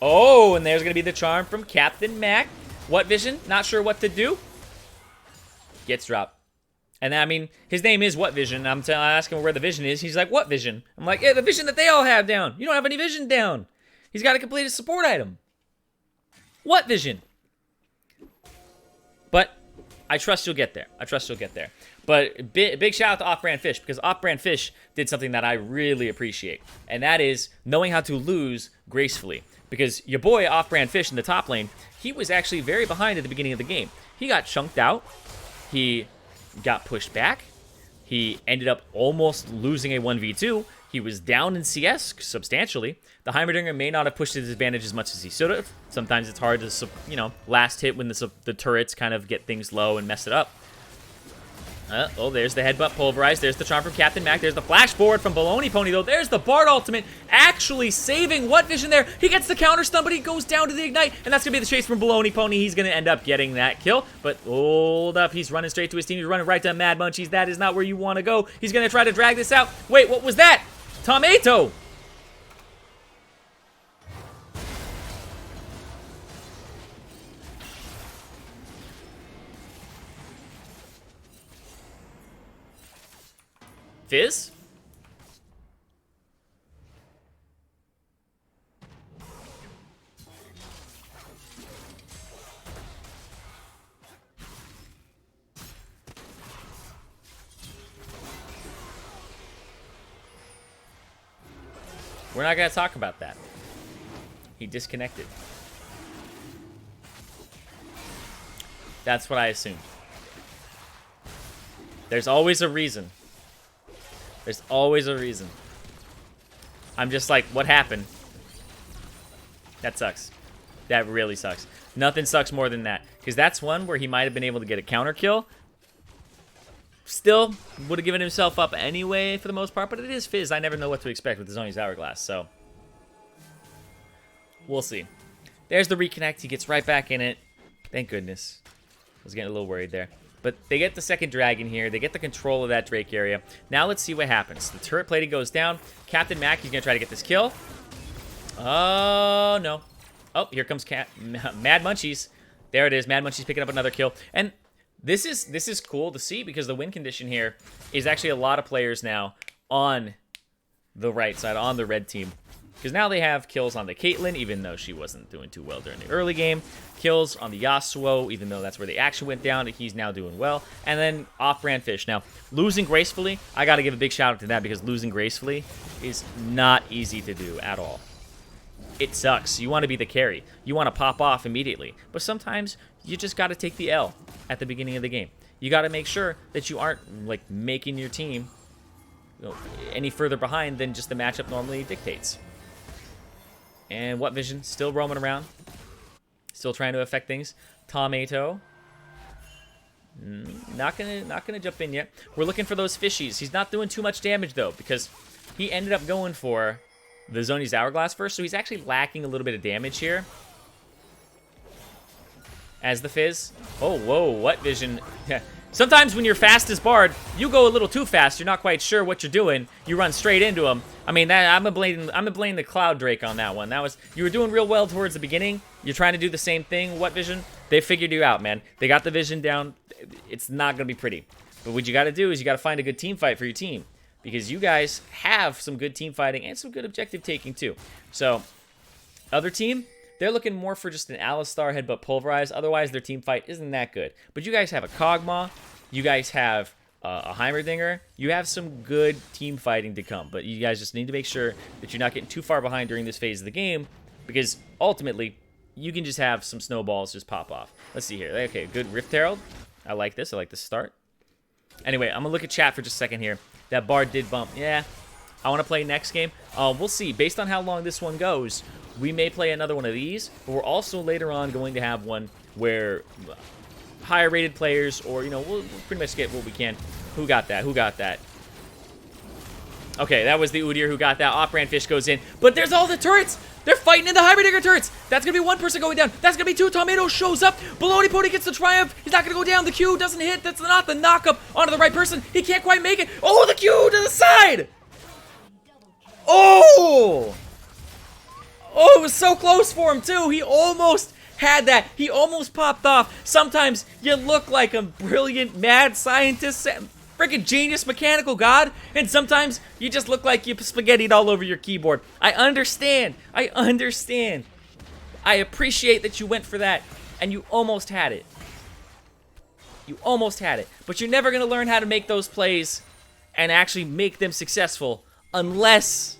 Oh, and there's going to be the charm from Captain Mac. What vision? Not sure what to do. Gets dropped. And I mean, his name is What Vision. I'm asking him where the vision is. He's like, what vision? I'm like, yeah, the vision that they all have down. You don't have any vision down. He's got to complete his support item. What vision? But I trust you'll get there. But big shout out to Off-Brand Fish, because Off-Brand Fish did something that I really appreciate. And that is knowing how to lose gracefully. Because your boy Off-Brand Fish in the top lane, he was actually very behind at the beginning of the game. He got chunked out. He got pushed back. He ended up almost losing a 1v2. He was down in CS substantially. The Heimerdinger may not have pushed his advantage as much as he should have. Sometimes it's hard to, last hit when the turrets kind of get things low and mess it up. Oh, there's the headbutt pulverized. There's the charm from Captain Mac. There's the flash forward from Baloney Pony, though. There's the Bard ultimate actually saving What Vision there. He gets the counter stun, but he goes down to the ignite, and that's going to be the chase from Baloney Pony. He's going to end up getting that kill, but hold up. He's running straight to his team. He's running right to Mad Munchies. That is not where you want to go. He's going to try to drag this out. Wait, what was that? Tomato! Fizz? We're not going to talk about that. He disconnected. That's what I assumed. There's always a reason. There's always a reason. I'm just like, what happened? That sucks. That really sucks. Nothing sucks more than that. Because that's one where he might have been able to get a counter kill. Still, would have given himself up anyway for the most part. But it is Fizz. I never know what to expect with the Zoni's Hourglass. So, we'll see. There's the reconnect. He gets right back in it. Thank goodness. I was getting a little worried there. But they get the second dragon here. They get the control of that Drake area. Now let's see what happens. The turret plating goes down. Captain Mackey's going to try to get this kill. Oh, no. Oh, here comes Mad Munchies. There it is. Mad Munchies picking up another kill. And this is cool to see because the win condition here is actually a lot of players now on the right side, on the red team. Because now they have kills on the Caitlyn, even though she wasn't doing too well during the early game. Kills on the Yasuo, even though that's where the action went down. He's now doing well. And then off-brand Fish. Now, losing gracefully, I got to give a big shout out to that because losing gracefully is not easy to do at all. It sucks. You want to be the carry. You want to pop off immediately. But sometimes you just got to take the L at the beginning of the game. You got to make sure that you aren't like making your team any further behind than just the matchup normally dictates. And What Vision still roaming around. Still trying to affect things. Tomato. Not gonna jump in yet. We're looking for those fishies. He's not doing too much damage though, because he ended up going for the Zoni's Hourglass first, so he's actually lacking a little bit of damage here. As the Fizz. Oh, whoa, What Vision. Sometimes when you're fast as Bard, you go a little too fast. You're not quite sure what you're doing. You run straight into him. I mean, I'm gonna blame the Cloud Drake on that one. You were doing real well towards the beginning. You're trying to do the same thing. What Vision? They figured you out, man. They got the vision down. It's not gonna be pretty. But what you got to do is you got to find a good team fight for your team, because you guys have some good team fighting and some good objective taking too. So, other team, they're looking more for just an Alistar headbutt pulverize. Otherwise, their team fight isn't that good. But you guys have a Kog'Maw. You guys have a Heimerdinger. You have some good team fighting to come. But you guys just need to make sure that you're not getting too far behind during this phase of the game, because ultimately, you can just have some snowballs just pop off. Let's see here. Okay, good Rift Herald. I like this. I like this start. Anyway, I'm going to look at chat for just a second here. That Bard did bump. Yeah, I want to play next game. We'll see. Based on how long this one goes, we may play another one of these, but we're also later on going to have one where higher rated players, or, we'll pretty much get what we can. Who got that? Who got that? Okay, that was the Udyr who got that. Off-brand Fish goes in, but there's all the turrets. They're fighting in the Heimerdinger turrets. That's going to be one person going down. That's going to be two. Tomato shows up. Baloney Pony gets the triumph. He's not going to go down. The Q doesn't hit. That's not the knock-up onto the right person. He can't quite make it. Oh, the Q to the side. Oh! Oh, it was so close for him, too. He almost had that. He almost popped off. Sometimes you look like a brilliant mad scientist, freaking genius mechanical god, and sometimes you just look like you spaghettied all over your keyboard. I understand. I understand. I appreciate that you went for that, and you almost had it. You almost had it. But you're never going to learn how to make those plays and actually make them successful unless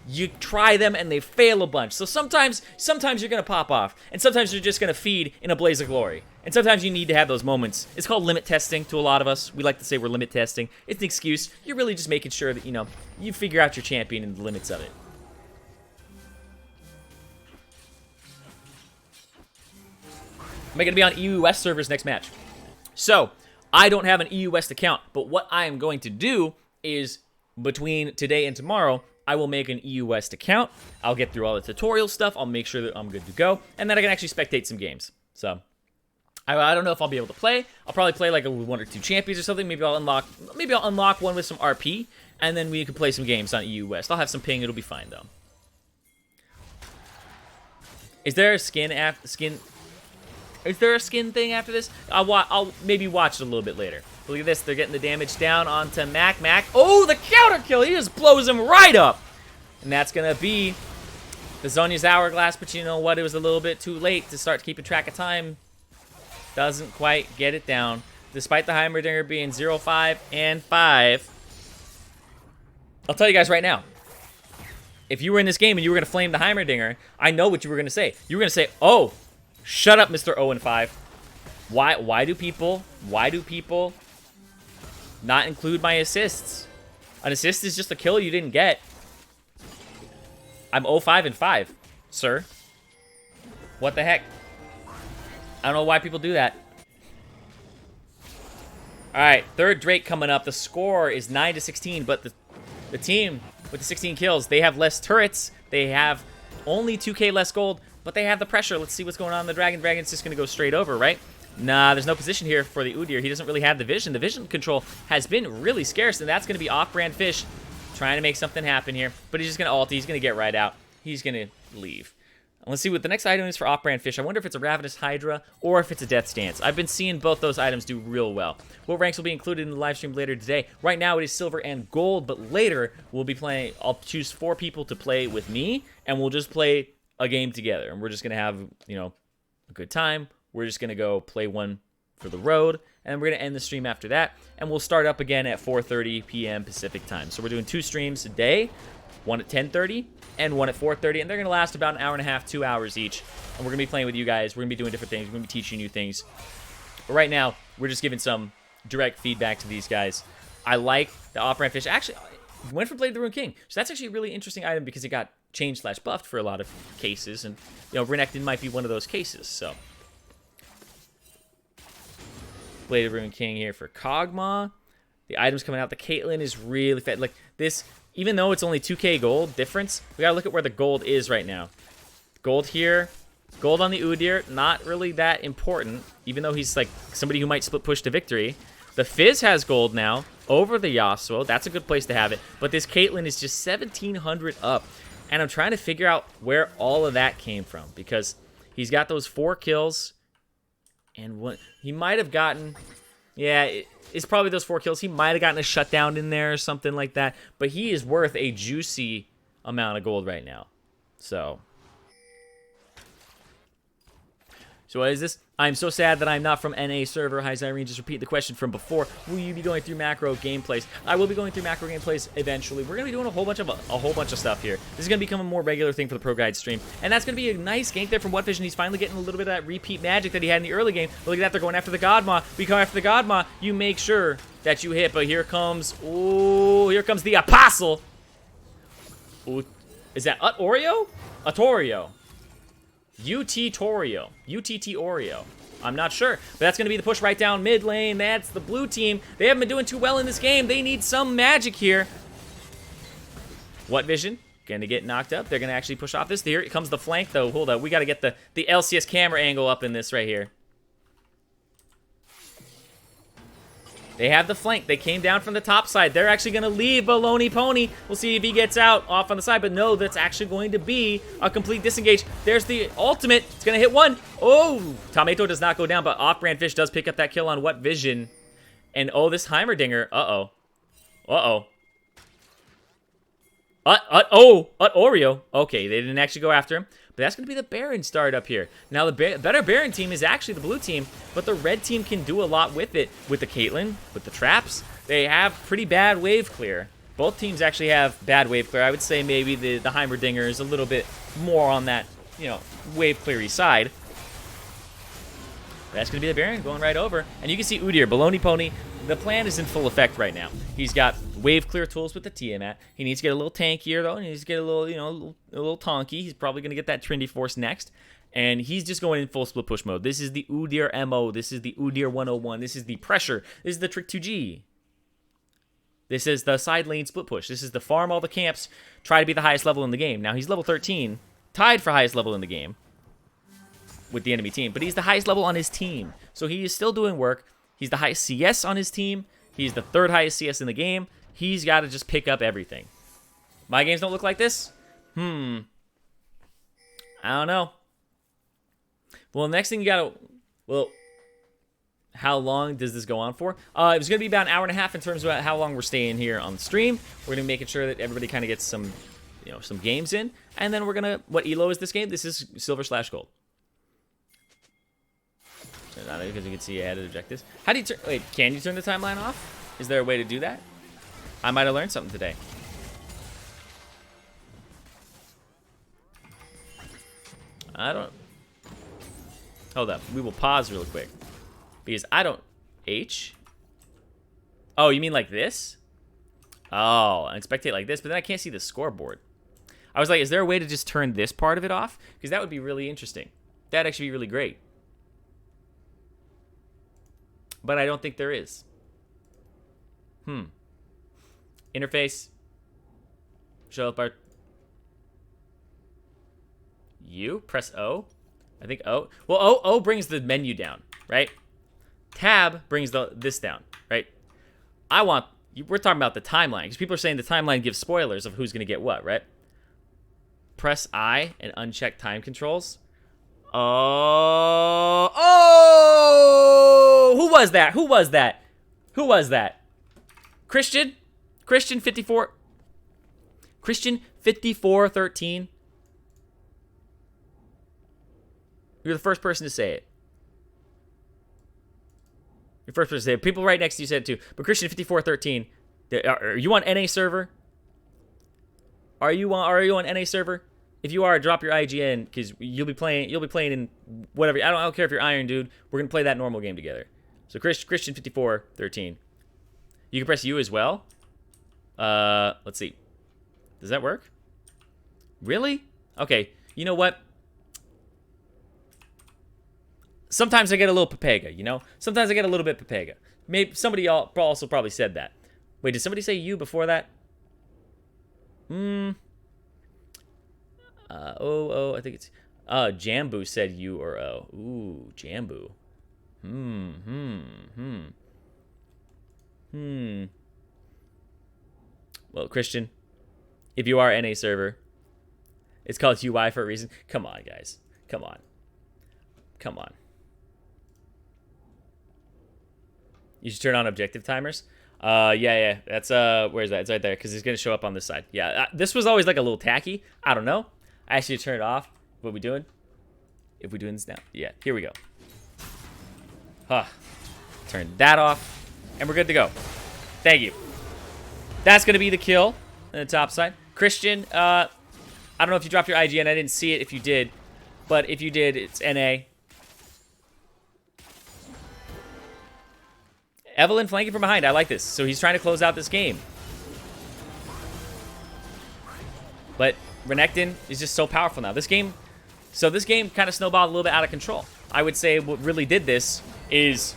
you try them and they fail a bunch. So sometimes you're going to pop off, and sometimes you're just going to feed in a blaze of glory. And sometimes you need to have those moments. It's called limit testing to a lot of us. We like to say we're limit testing. It's an excuse. You're really just making sure that, you figure out your champion and the limits of it. Am I going to be on EU West servers next match? So, I don't have an EU West account, but what I am going to do is, between today and tomorrow, I will make an EU West account. I'll get through all the tutorial stuff. I'll make sure that I'm good to go, and then I can actually spectate some games. So, I don't know if I'll be able to play. I'll probably play like one or two champions or something. Maybe I'll unlock one with some RP, and then we can play some games on EU West. I'll have some ping. It'll be fine though. Is there a skin Is there a skin thing after this? I'll maybe watch it a little bit later. Look at this. They're getting the damage down onto Mac. Mac. Oh, the counter kill. He just blows him right up. And that's going to be the Zhonya's Hourglass. But you know what? It was a little bit too late to start keeping track of time. Doesn't quite get it down. Despite the Heimerdinger being 0-5 and 5. I'll tell you guys right now. If you were in this game and you were going to flame the Heimerdinger, I know what you were going to say. You were going to say, oh, shut up, Mr. 0-5. Why do people not include my assists? An assist is just a kill you didn't get. I'm 0-5 and 5, sir. What the heck? I don't know why people do that. All right, third Drake coming up. The score is 9-16, but the team with the 16 kills, they have less turrets. They have only 2k less gold, but they have the pressure. Let's see what's going on. The Dragon's just going to go straight over, right? Nah, there's no position here for the Udyr. He doesn't really have the vision. The vision control has been really scarce, and that's going to be off-brand Fish trying to make something happen here. But he's just going to ult. He's going to get right out. He's going to leave. Let's see what the next item is for off-brand Fish. I wonder if it's a Ravenous Hydra or if it's a Death Stance. I've been seeing both those items do real well. What ranks will be included in the live stream later today? Right now it is silver and gold, but later we'll be playing. I'll choose 4 people to play with me, and we'll just play a game together. And we're just going to have, you know, a good time. We're just going to go play one for the road, and we're going to end the stream after that. And we'll start up again at 4:30 p.m. Pacific time. So we're doing 2 streams a day, one at 10:30 and one at 4:30, and they're going to last about an hour and a half, 2 hours each. And we're going to be playing with you guys. We're going to be doing different things. We're going to be teaching you things. But right now, we're just giving some direct feedback to these guys. I like the off-brand Fish. Actually, went for Blade of the Rune King. So that's actually a really interesting item because it got changed/buffed for a lot of cases. And, you know, Renekton might be one of those cases. So, Blade of the Rune King here for Kog'Maw. The items coming out. The Caitlyn is really fat. Like, this, even though it's only 2k gold difference, we gotta look at where the gold is right now. Gold here. Gold on the Udyr, not really that important, even though he's like somebody who might split push to victory. The Fizz has gold now over the Yasuo. That's a good place to have it. But this Caitlyn is just 1,700 up. And I'm trying to figure out where all of that came from, because he's got those 4 kills. And what he might have gotten, yeah, it's probably those 4 kills. He might have gotten a shutdown in there or something like that. But he is worth a juicy amount of gold right now. So what is this? I'm so sad that I'm not from NA server. Hi, Zirene. Just repeat the question from before. Will you be going through macro gameplays? I will be going through macro gameplays eventually. We're gonna be doing a whole bunch of stuff here. This is gonna become a more regular thing for the ProGuides stream, and that's gonna be a nice gank there from WhatVision. He's finally getting a little bit of that repeat magic that he had in the early game. But look at that, they're going after the Godma. We come after the Godma. You make sure that you hit. But here comes, oh, here comes the Apostle. Ooh, is that Oreo? Atorio. UT Oreo. I'm not sure, but that's going to be the push right down mid lane. That's the blue team. They haven't been doing too well in this game. They need some magic here. WhatVision going to get knocked up. They're going to actually push off this. Here comes the flank, though. Hold up. We got to get the LCS camera angle up in this right here. They have the flank. They came down from the top side. They're actually going to leave Baloney Pony. We'll see if he gets out off on the side. But no, that's actually going to be a complete disengage. There's the ultimate. It's going to hit one. Oh, Tomato does not go down, but off-brand Fish does pick up that kill on WhatVision. And oh, this Heimerdinger. Uh-oh. Oreo. Okay, they didn't actually go after him. But that's going to be the Baron start up here. Now, the better Baron team is actually the blue team, but the red team can do a lot with it. With the Caitlyn, with the traps, they have pretty bad wave clear. Both teams actually have bad wave clear. I would say maybe the Heimerdinger is a little bit more on that, you know, wave cleary side. That's going to be the Baron going right over. And you can see Udyr, Baloney Pony. The plan is in full effect right now. He's got wave clear tools with the Tiamat. He needs to get a little tankier, though. He needs to get a little, you know, a little tonky. He's probably going to get that Trinity Force next. And he's just going in full split push mode. This is the Udyr MO. This is the Udyr 101. This is the pressure. This is the Trick 2G. This is the side lane split push. This is the farm all the camps, try to be the highest level in the game. Now, he's level 13, tied for highest level in the game with the enemy team, but he's the highest level on his team. So he is still doing work. He's the highest CS on his team. He's the 3rd highest CS in the game. He's got to just pick up everything. My games don't look like this? I don't know. Well, next thing you got to... Well, How long does this go on for? It was going to be about an hour and a half in terms of how long we're staying here on the stream. We're going to be making sure that everybody kind of gets some, some games in. And then we're going to, what elo is this game? This is silver/gold. Because you can see added objectives. How do you turn, wait, can you turn the timeline off? Is there a way to do that? I might have learned something today. I don't, hold up. We will pause real quick. Because I don't... H? Oh, you mean like this? Oh, and spectate like this, but then I can't see the scoreboard. I was like, is there a way to just turn this part of it off? Because that would be really interesting. That'd actually be really great. But I don't think there is. Interface. Show up our... U? Press O? I think O. Well, O brings the menu down, right? Tab brings this down, right? We're talking about the timeline, because people are saying the timeline gives spoilers of who's going to get what, right? Press I and uncheck time controls. Oh! Who was that? Who was that? Who was that? Christian 54. Christian 5413. You're the first person to say it. You're the first person to say it. People right next to you said it too. But Christian 5413, are you on NA server? Are you on NA server? If you are, drop your IGN, because you'll be playing in whatever. I don't care if you're Iron Dude. We're gonna play that normal game together. So Christian 5413. You can press U as well. Let's see. Does that work? Really? Okay. You know what? Sometimes I get a little papega, Sometimes I get a little bit papega. Maybe somebody also probably said that. Wait, did somebody say you before that? I think it's... Jambu said you or O. Ooh, Jambu. Well, Christian, if you are NA server, it's called UI for a reason. Come on, guys. Come on. Come on. You should turn on objective timers. Yeah. That's, where is that? It's right there, because it's going to show up on this side. Yeah, this was always like a little tacky. I don't know. I asked you to turn it off. What are we doing? If we're doing this now. Yeah, here we go. Turn that off, and we're good to go. Thank you. That's going to be the kill on the top side. Christian, I don't know if you dropped your IGN. I didn't see it if you did. But if you did, it's NA. Evelyn flanking from behind. I like this. So he's trying to close out this game. But Renekton is just so powerful now. This game kind of snowballed a little bit out of control. I would say what really did this is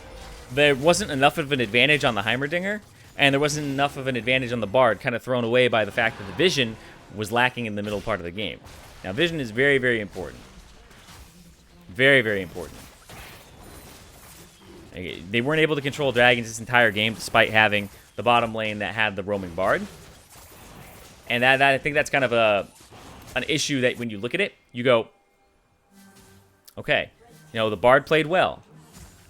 there wasn't enough of an advantage on the Heimerdinger, and there wasn't enough of an advantage on the Bard, kind of thrown away by the fact that the vision was lacking in the middle part of the game. Now, vision is very, very important. Very, very important. They weren't able to control dragons this entire game, despite having the bottom lane that had the roaming Bard. And that I think that's kind of an issue that when you look at it, you go, okay, the Bard played well.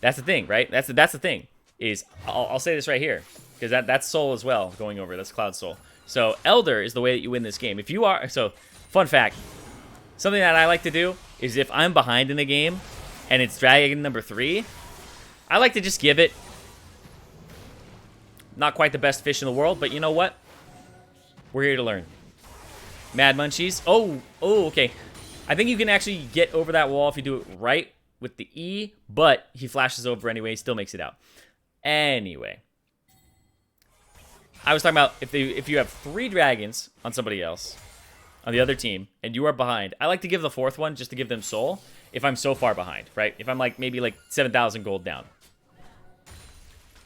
That's the thing, right? That's the thing. Is I'll say this right here, because that's Soul as well going over. That's Cloud Soul. So Elder is the way that you win this game. If you are, so fun fact, something that I like to do is if I'm behind in the game and it's dragon number 3, I like to just give it. Not quite the best fish in the world, but you know what? We're here to learn. Mad Munchies. Oh, okay. I think you can actually get over that wall if you do it right with the E, but he flashes over anyway. He still makes it out. Anyway. I was talking about if you have 3 dragons on somebody else, on the other team, and you are behind, I like to give the 4th one just to give them soul if I'm so far behind, right? If I'm maybe 7,000 gold down.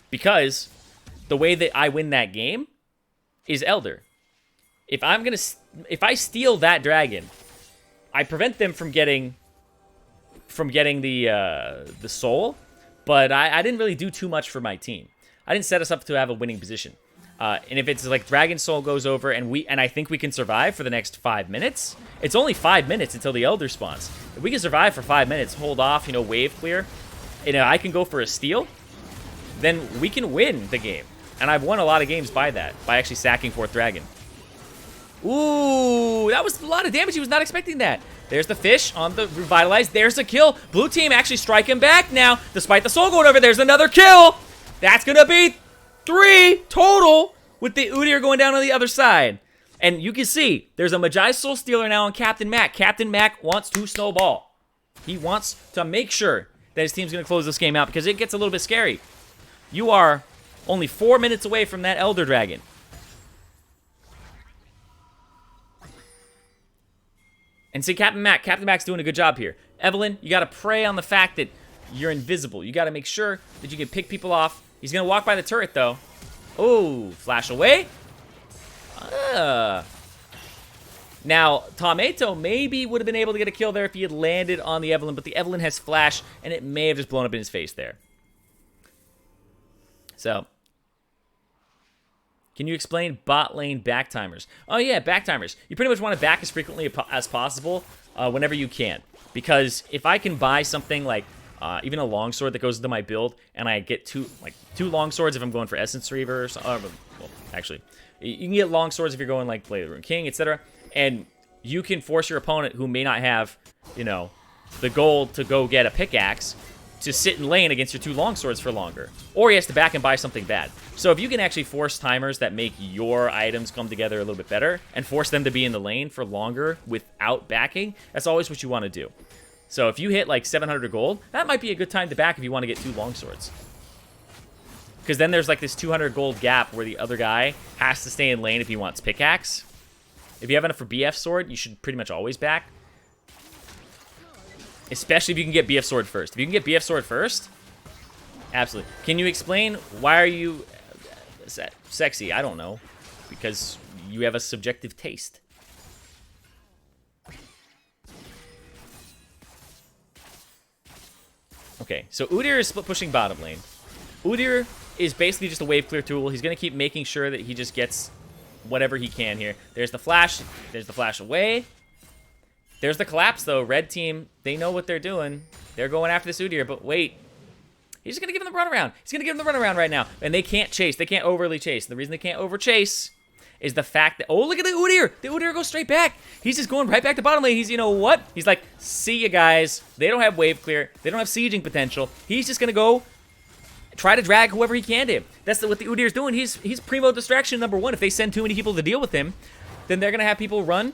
Because the way that I win that game is Elder. If I steal that dragon, I prevent them from getting the soul, but I didn't really do too much for my team. I didn't set us up to have a winning position. And if it's Dragon Soul goes over and I think we can survive for the next 5 minutes, it's only 5 minutes until the Elder spawns. If we can survive for 5 minutes, hold off, wave clear, I can go for a steal. then we can win the game. And I've won a lot of games by that, by actually sacking 4th dragon. Ooh, that was a lot of damage. He was not expecting that. There's the fish on the revitalized. There's a kill. Blue team actually striking back now, despite the soul going over. There's another kill. That's going to be 3 total with the Udyr going down on the other side. And you can see there's a Magi Soul Stealer now on Captain Mac. Captain Mac wants to snowball. He wants to make sure that his team's going to close this game out because it gets a little bit scary. You are only 4 minutes away from that Elder Dragon. And see, Captain Mac's doing a good job here. Evelyn, you got to prey on the fact that you're invisible. You got to make sure that you can pick people off. He's going to walk by the turret, though. Oh, flash away. Now, Tomato maybe would have been able to get a kill there if he had landed on the Evelyn, but the Evelyn has flash, and it may have just blown up in his face there. So, can you explain bot lane back timers? Oh yeah, back timers. You pretty much want to back as frequently as possible whenever you can. Because if I can buy something like even a longsword that goes into my build, and I get two longswords if I'm going for Essence Reaver, well, actually, you can get longswords if you're going like Blade of the Rune King, etc. And you can force your opponent who may not have, you know, the gold to go get a pickaxe to sit in lane against your 2 longswords for longer. Or he has to back and buy something bad. So if you can actually force timers that make your items come together a little bit better and force them to be in the lane for longer without backing, that's always what you want to do. So if you hit like 700 gold, that might be a good time to back if you want to get 2 longswords. Because then there's like this 200 gold gap where the other guy has to stay in lane if he wants pickaxe. If you have enough for BF sword, you should pretty much always back. Especially if you can get BF sword first. If you can get BF sword first, absolutely. Can you explain why are you sexy? I don't know. Because you have a subjective taste. Okay, so Udyr is split pushing bottom lane. Udyr is basically just a wave clear tool. He's going to keep making sure that he just gets whatever he can here. There's the flash. There's the flash away. There's the collapse, though. Red team, they know what they're doing. They're going after this Udyr, but wait. He's just going to give him the runaround. He's going to give him the runaround right now. And they can't chase. They can't overly chase. The reason they can't over-chase is the fact that... Oh, look at the Udyr. The Udyr goes straight back. He's just going right back to bottom lane. He's, you know what? He's like, see you guys. They don't have wave clear. They don't have sieging potential. He's just going to go try to drag whoever he can to. That's what the Udyr's doing. He's primo distraction #1. If they send too many people to deal with him, then they're going to have people run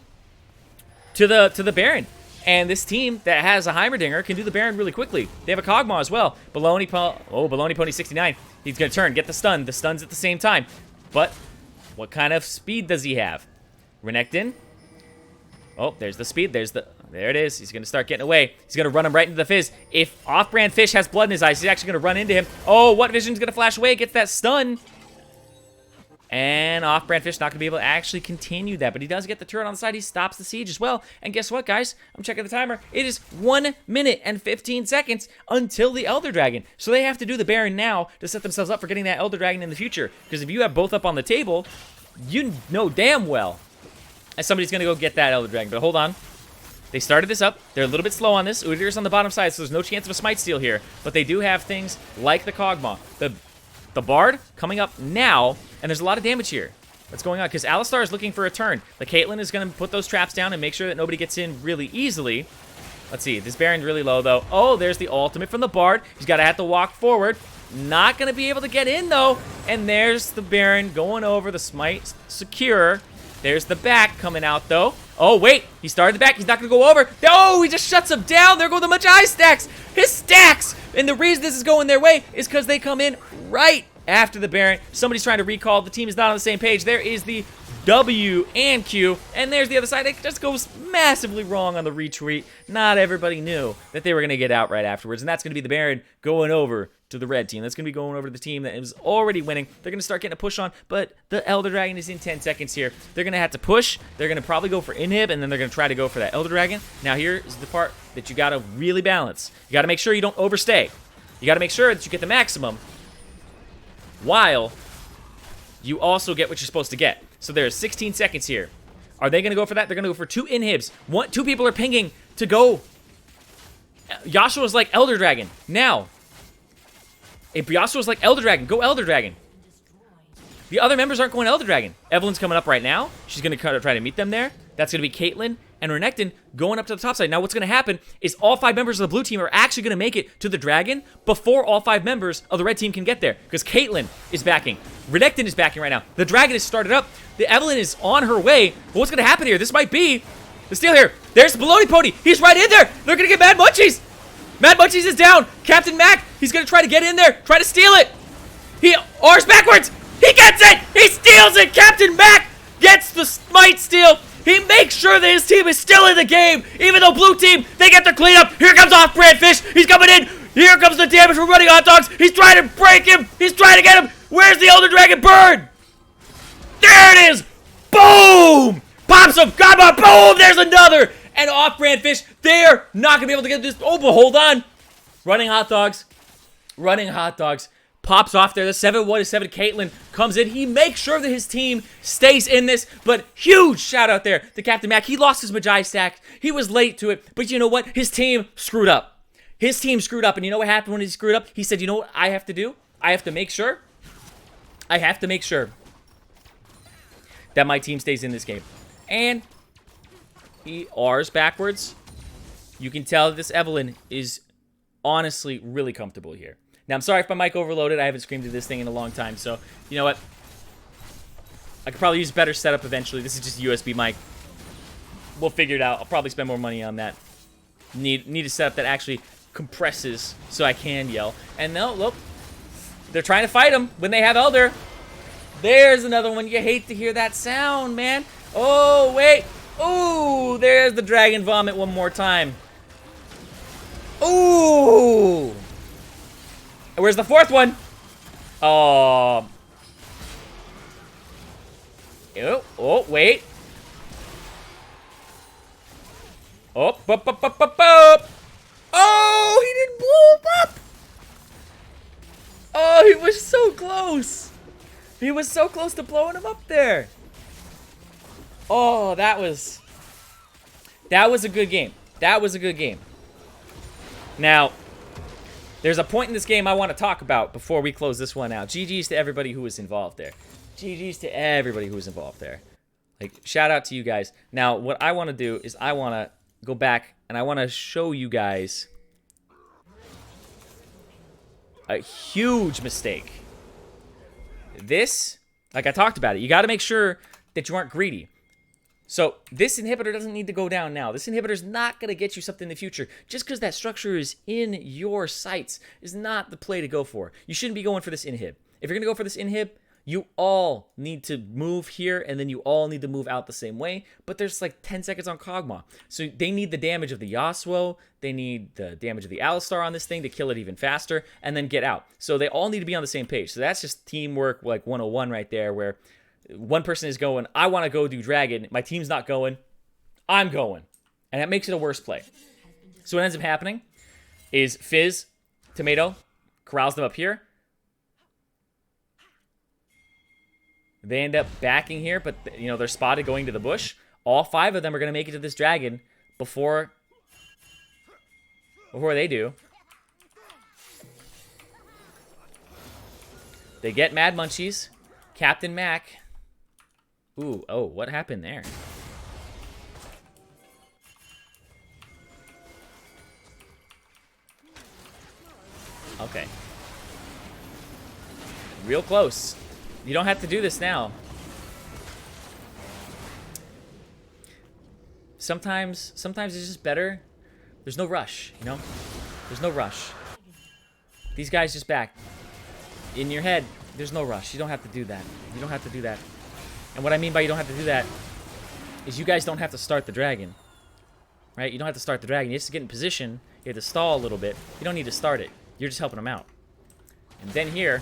to the Baron. And this team that has a Heimerdinger can do the Baron really quickly. They have a Kog'Maw as well. Baloney Pony 69. He's going to turn, get the stun. The stun's at the same time. But what kind of speed does he have? Renekton. Oh, there's the speed. There it is. He's going to start getting away. He's going to run him right into the Fizz. If Off-Brand Fish has blood in his eyes, he's actually going to run into him. Oh, What Vision's going to flash away. Gets that stun. And Off-Brand Fish not going to be able to actually continue that. But he does get the turret on the side. He stops the siege as well. And guess what, guys? I'm checking the timer. It is 1 minute and 15 seconds until the Elder Dragon. So they have to do the Baron now to set themselves up for getting that Elder Dragon in the future. Because if you have both up on the table, you know damn well that somebody's going to go get that Elder Dragon. But hold on. They started this up. They're a little bit slow on this. Udyr's on the bottom side, so there's no chance of a smite steal here. But they do have things like the Kog'Maw. The Bard coming up now, and there's a lot of damage here. What's going on? Because Alistar is looking for a turn. The Caitlyn is going to put those traps down and make sure that nobody gets in really easily. Let's see. This Baron's really low, though. Oh, there's the ultimate from the Bard. He's got to have to walk forward. Not going to be able to get in, though. And there's the Baron going over the smite secure. There's the back coming out, though. Oh, wait. He started the back. He's not going to go over. No, he just shuts him down. There go the Magi stacks. His stacks. And the reason this is going their way is because they come in right after the Baron. Somebody's trying to recall. The team is not on the same page. There is the W and Q. And there's the other side. It just goes massively wrong on the retreat. Not everybody knew that they were going to get out right afterwards. And that's going to be the Baron going over to the red team. That's going to be going over to the team that is already winning. They're going to start getting a push on, but the Elder Dragon is in 10 seconds here. They're going to have to push. They're going to probably go for inhib, and then they're going to try to go for that Elder Dragon. Now here is the part that you got to really balance. You got to make sure you don't overstay. You got to make sure that you get the maximum while you also get what you're supposed to get. So there's 16 seconds here. Are they going to go for that? They're going to go for 2 inhibs. 2 people are pinging to go. Yasuo's like Elder Dragon. Now, If Yasuo's like Elder Dragon, go Elder Dragon. The other members aren't going Elder Dragon. Evelyn's coming up right now. She's going to try to meet them there. That's going to be Caitlyn and Renekton going up to the top side. Now what's going to happen is all 5 members of the blue team are actually going to make it to the dragon before all 5 members of the red team can get there. Because Caitlyn is backing. Renekton is backing right now. The dragon is started up. The Evelyn is on her way. But what's going to happen here? This might be the steal here. There's the Baloney Pony. He's right in there. They're going to get Mad Munchies. Mad Munchies is down. Captain Mac, he's going to try to get in there. Try to steal it. He R's backwards. He gets it. He steals it. Captain Mac gets the smite steal. He makes sure that his team is still in the game. Even though blue team, they get their cleanup. Here comes Off-Brand Fish. He's coming in. Here comes the damage from Running Hot Dogs. He's trying to break him. He's trying to get him. Where's the Elder Dragon bird? There it is. Boom. Pops him. Got him. Boom. There's another. And Off-Brand Fish, they're not going to be able to get this. Oh, but hold on. Running Hot Dogs. Running Hot Dogs. Pops off there. The 7-1-7 Caitlyn comes in. He makes sure that his team stays in this. But huge shout out there to Captain Mac. He lost his Magi stack. He was late to it. But you know what? His team screwed up. His team screwed up. And you know what happened when he screwed up? He said, you know what I have to do? I have to make sure. I have to make sure that my team stays in this game. And he R's backwards. You can tell that this Evelyn is honestly really comfortable here. Now, I'm sorry if my mic overloaded. I haven't screamed at this thing in a long time. So, you know what? I could probably use a better setup eventually. This is just a USB mic. We'll figure it out. I'll probably spend more money on that. Need a setup that actually compresses so I can yell. And no, look. They're trying to fight him when they have Elder. There's another one. You hate to hear that sound, man. Oh, wait. Ooh, there's the dragon vomit one more time. Ooh. Where's the 4th one? Oh. Oh, wait. Oh, oh, he didn't blow him up. Oh, he was so close. He was so close to blowing him up there. Oh, that was a good game. That was a good game. Now, there's a point in this game I want to talk about before we close this one out. GG's to everybody who was involved there. GG's to everybody who was involved there. Like, shout out to you guys. Now, what I want to do is I want to go back and I want to show you guys a huge mistake. This, like I talked about it, you got to make sure that you aren't greedy. So this inhibitor doesn't need to go down now. This inhibitor is not going to get you something in the future. Just because that structure is in your sights is not the play to go for. You shouldn't be going for this inhib. If you're going to go for this inhib, you all need to move here, and then you all need to move out the same way. But there's like 10 seconds on Kog'Maw. So they need the damage of the Yasuo. They need the damage of the Alistar on this thing to kill it even faster, and then get out. So they all need to be on the same page. So that's just teamwork like 101 right there, where one person is going, I want to go do dragon. My team's not going. I'm going. And that makes it a worse play. So what ends up happening is Fizz, Tomato, corrals them up here. They end up backing here, but you know they're spotted going to the bush. All 5 of them are going to make it to this dragon before they do. They get Mad Munchies. Captain Mac. Ooh, oh, what happened there? Okay. Real close. You don't have to do this now. Sometimes it's just better. There's no rush, you know? There's no rush. These guys just back. In your head, there's no rush. You don't have to do that. You don't have to do that. And what I mean by you don't have to do that is you guys don't have to start the dragon. Right? You don't have to start the dragon. You just get in position. You have to stall a little bit. You don't need to start it. You're just helping them out. And then here,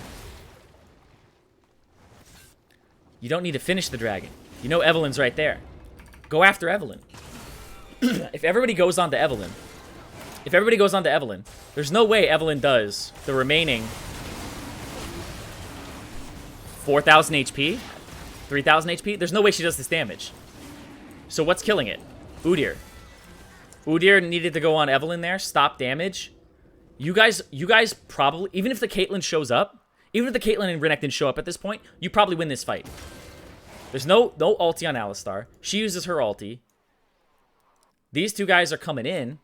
you don't need to finish the dragon. You know Evelyn's right there. Go after Evelyn. If everybody goes on to Evelyn, there's no way Evelyn does the remaining 4,000 HP, 3,000 HP. There's no way she does this damage. So what's killing it? Udyr. Udyr needed to go on Evelyn there, stop damage. You guys probably, even if the Caitlyn shows up, even if the Caitlyn and Renekton show up at this point, you probably win this fight. There's no ulti on Alistar. She uses her ulti. These two guys are coming in,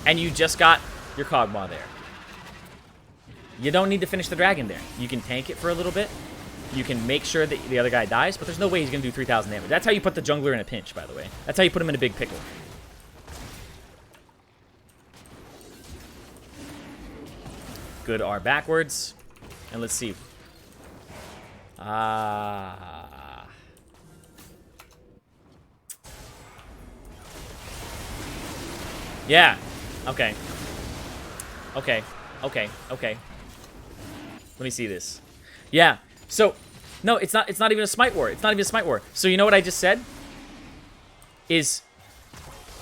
and you just got your Kog'Maw there. You don't need to finish the dragon there. You can tank it for a little bit. You can make sure that the other guy dies, but there's no way he's going to do 3,000 damage. That's how you put the jungler in a pinch, by the way. That's how you put him in a big pickle. Good R backwards. And let's see. Yeah. Okay. Okay. Okay. Okay. Let me see this. Yeah. So, no, it's not even a smite war. It's not even a smite war. So you know what I just said? It's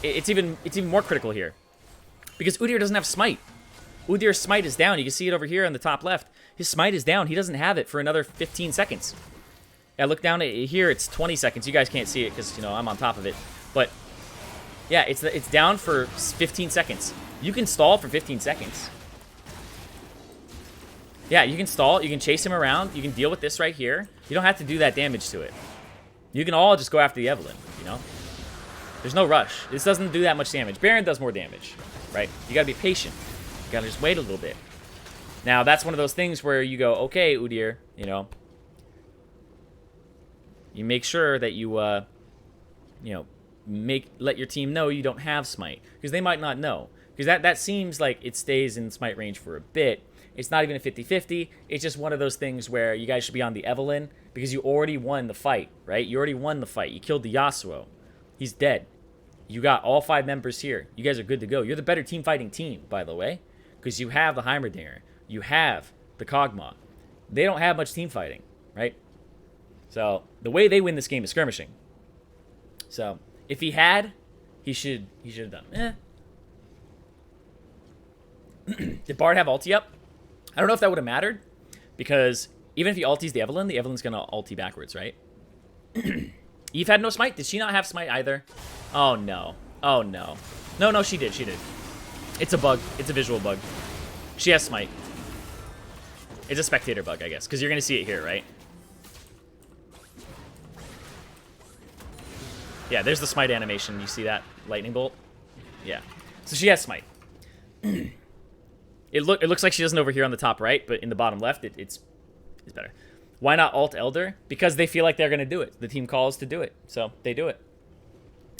even more critical here. Because Udyr doesn't have smite. Udyr's smite is down. You can see it over here on the top left. His smite is down. He doesn't have it for another 15 seconds. Yeah, look down at here. It's 20 seconds. You guys can't see it because, you know, I'm on top of it. But, yeah, it's down for 15 seconds. You can stall for 15 seconds. Yeah, you can stall. You can chase him around. You can deal with this right here. You don't have to do that damage to it. You can all just go after the Evelynn, you know? There's no rush. This doesn't do that much damage. Baron does more damage, right? You gotta be patient. You gotta just wait a little bit. Now, that's one of those things where you go, okay, Udyr, you know, you make sure that you, you know, let your team know you don't have smite, because they might not know. Because that seems like it stays in smite range for a bit. It's not even a 50-50. It's just one of those things where you guys should be on the Evelynn, because you already won the fight, right? You already won the fight. You killed the Yasuo. He's dead. You got all 5 members here. You guys are good to go. You're the better team fighting team, by the way, because you have the Heimerdinger. You have the Kog'Maw. They don't have much team fighting, right? So the way they win this game is skirmishing. So if he had, he should have done. Did Bard have ulti up? I don't know if that would have mattered, because even if he ultis the Evelynn's gonna ulti backwards, right? Eve had no smite. Did she not have smite either? Oh no. Oh no. No, she did. She did. It's a bug. It's a visual bug. She has smite. It's a spectator bug, I guess, because you're gonna see it here, right? Yeah, there's the smite animation. You see that lightning bolt? Yeah. So she has smite. It looks like she doesn't over here on the top right, but in the bottom left, it's better. Why not alt Elder? Because they feel like they're going to do it. The team calls to do it, so they do it.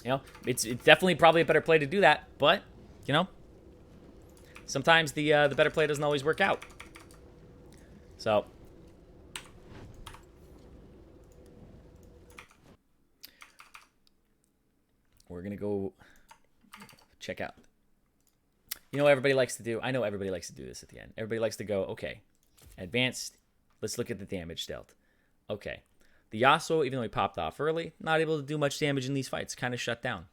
You know, it's definitely probably a better play to do that, but, you know, sometimes the better play doesn't always work out. So, we're going to go check out. You know what everybody likes to do? I know everybody likes to do this at the end. Everybody likes to go, okay, advanced, let's look at the damage dealt. Okay, the Yasuo, even though he popped off early, not able to do much damage in these fights, kind of shut down.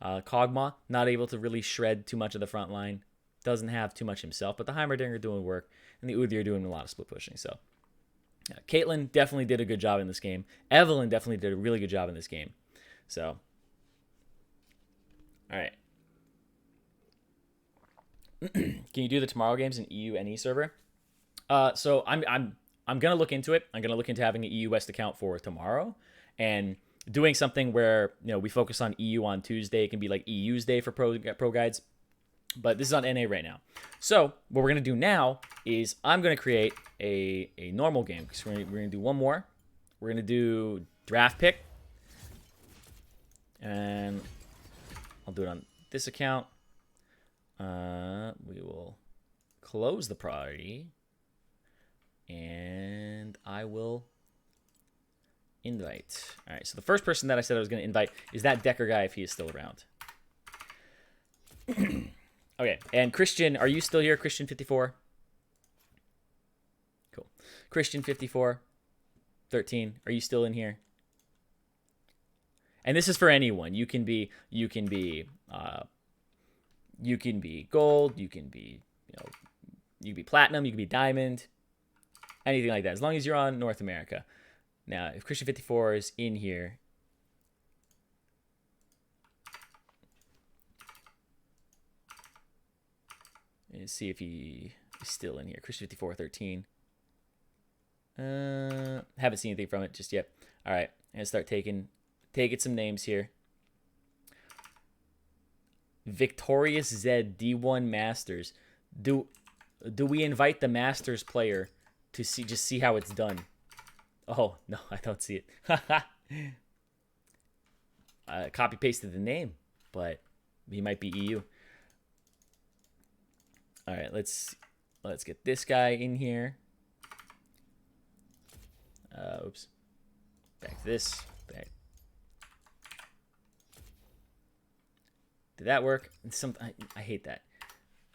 Kog'Maw, not able to really shred too much of the front line, doesn't have too much himself, but the Heimerdinger doing work, and the Udyr doing a lot of split pushing, so. Yeah, Caitlyn definitely did a good job in this game. Evelynn definitely did a really good job in this game. So, all right. Can you do the tomorrow games in EU NE server? So I'm gonna look into it. I'm gonna look into having an EU West account for tomorrow, and doing something where, you know, we focus on EU on Tuesday. It can be like EU's day for ProGuides, but this is on NA right now. So what we're gonna do now is I'm gonna create a normal game, because we're gonna do one more. We're gonna do draft pick, and I'll do it on this account. We will close the priority, and I will invite. All right, so the first person that I said I was going to invite is that Decker guy, if he is still around. Okay, and Christian, are you still here, Christian54? Cool. Christian5413, are you still in here? And this is for anyone. You can be gold, you can be, you know, you can be platinum, you can be diamond, anything like that, as long as you're on North America. Now, if Christian54 is in here, Let's see if he is still in here. Chris 5413. Haven't seen anything from it just yet. All right, I'm gonna start taking some names here. Victorious Zed D1 Masters. Do we invite the Masters player to see how it's done? Oh no, I don't see it. Copy pasted the name, but he might be EU. All right, let's get this guy in here. Oops. Back to this. Back. Did that work? I hate that.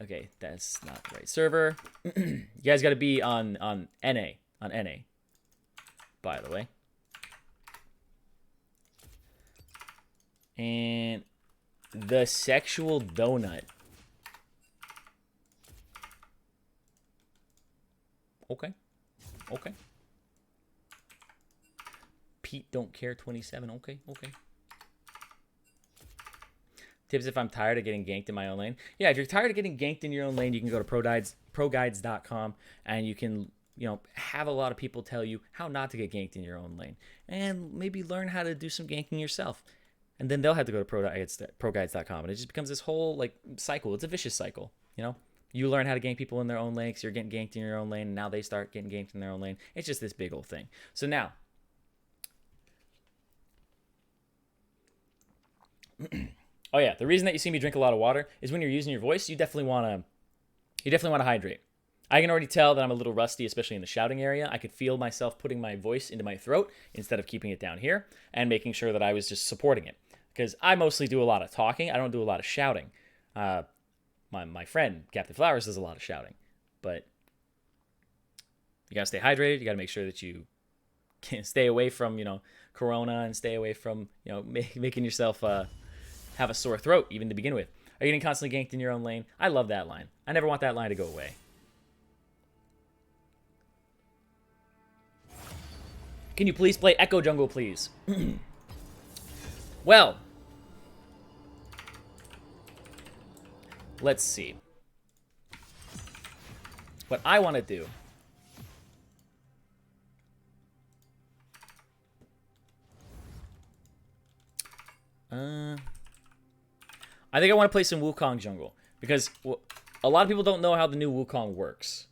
Okay, that's not the right server. You guys got to be on NA. On NA. By the way. And the sexual donut. Okay. Okay. Pete don't care 27. Okay. Okay. Tips if I'm tired of getting ganked in my own lane. Yeah, if you're tired of getting ganked in your own lane, you can go to ProGuides.com and you can, have a lot of people tell you how not to get ganked in your own lane. And maybe learn how to do some ganking yourself. And then they'll have to go to ProGuides.com. And it just becomes this whole cycle. It's a vicious cycle, You learn how to gank people in their own lane because you're getting ganked in your own lane, and now they start getting ganked in their own lane. It's just this big old thing. So now, oh yeah, the reason that you see me drink a lot of water is when you're using your voice, you definitely want to hydrate. I can already tell that I'm a little rusty, especially in the shouting area. I could feel myself putting my voice into my throat instead of keeping it down here and making sure that I was just supporting it. Because I mostly do a lot of talking. I don't do a lot of shouting. My friend, Captain Flowers, does a lot of shouting. But you got to stay hydrated. You got to make sure that you can stay away from, Corona and stay away from, making yourself have a sore throat even to begin with. Are you getting constantly ganked in your own lane? I love that line. I never want that line to go away. Can you please play Echo Jungle, please? Well, let's see. What I want to do. I think I want to play some Wukong jungle because a lot of people don't know how the new Wukong works.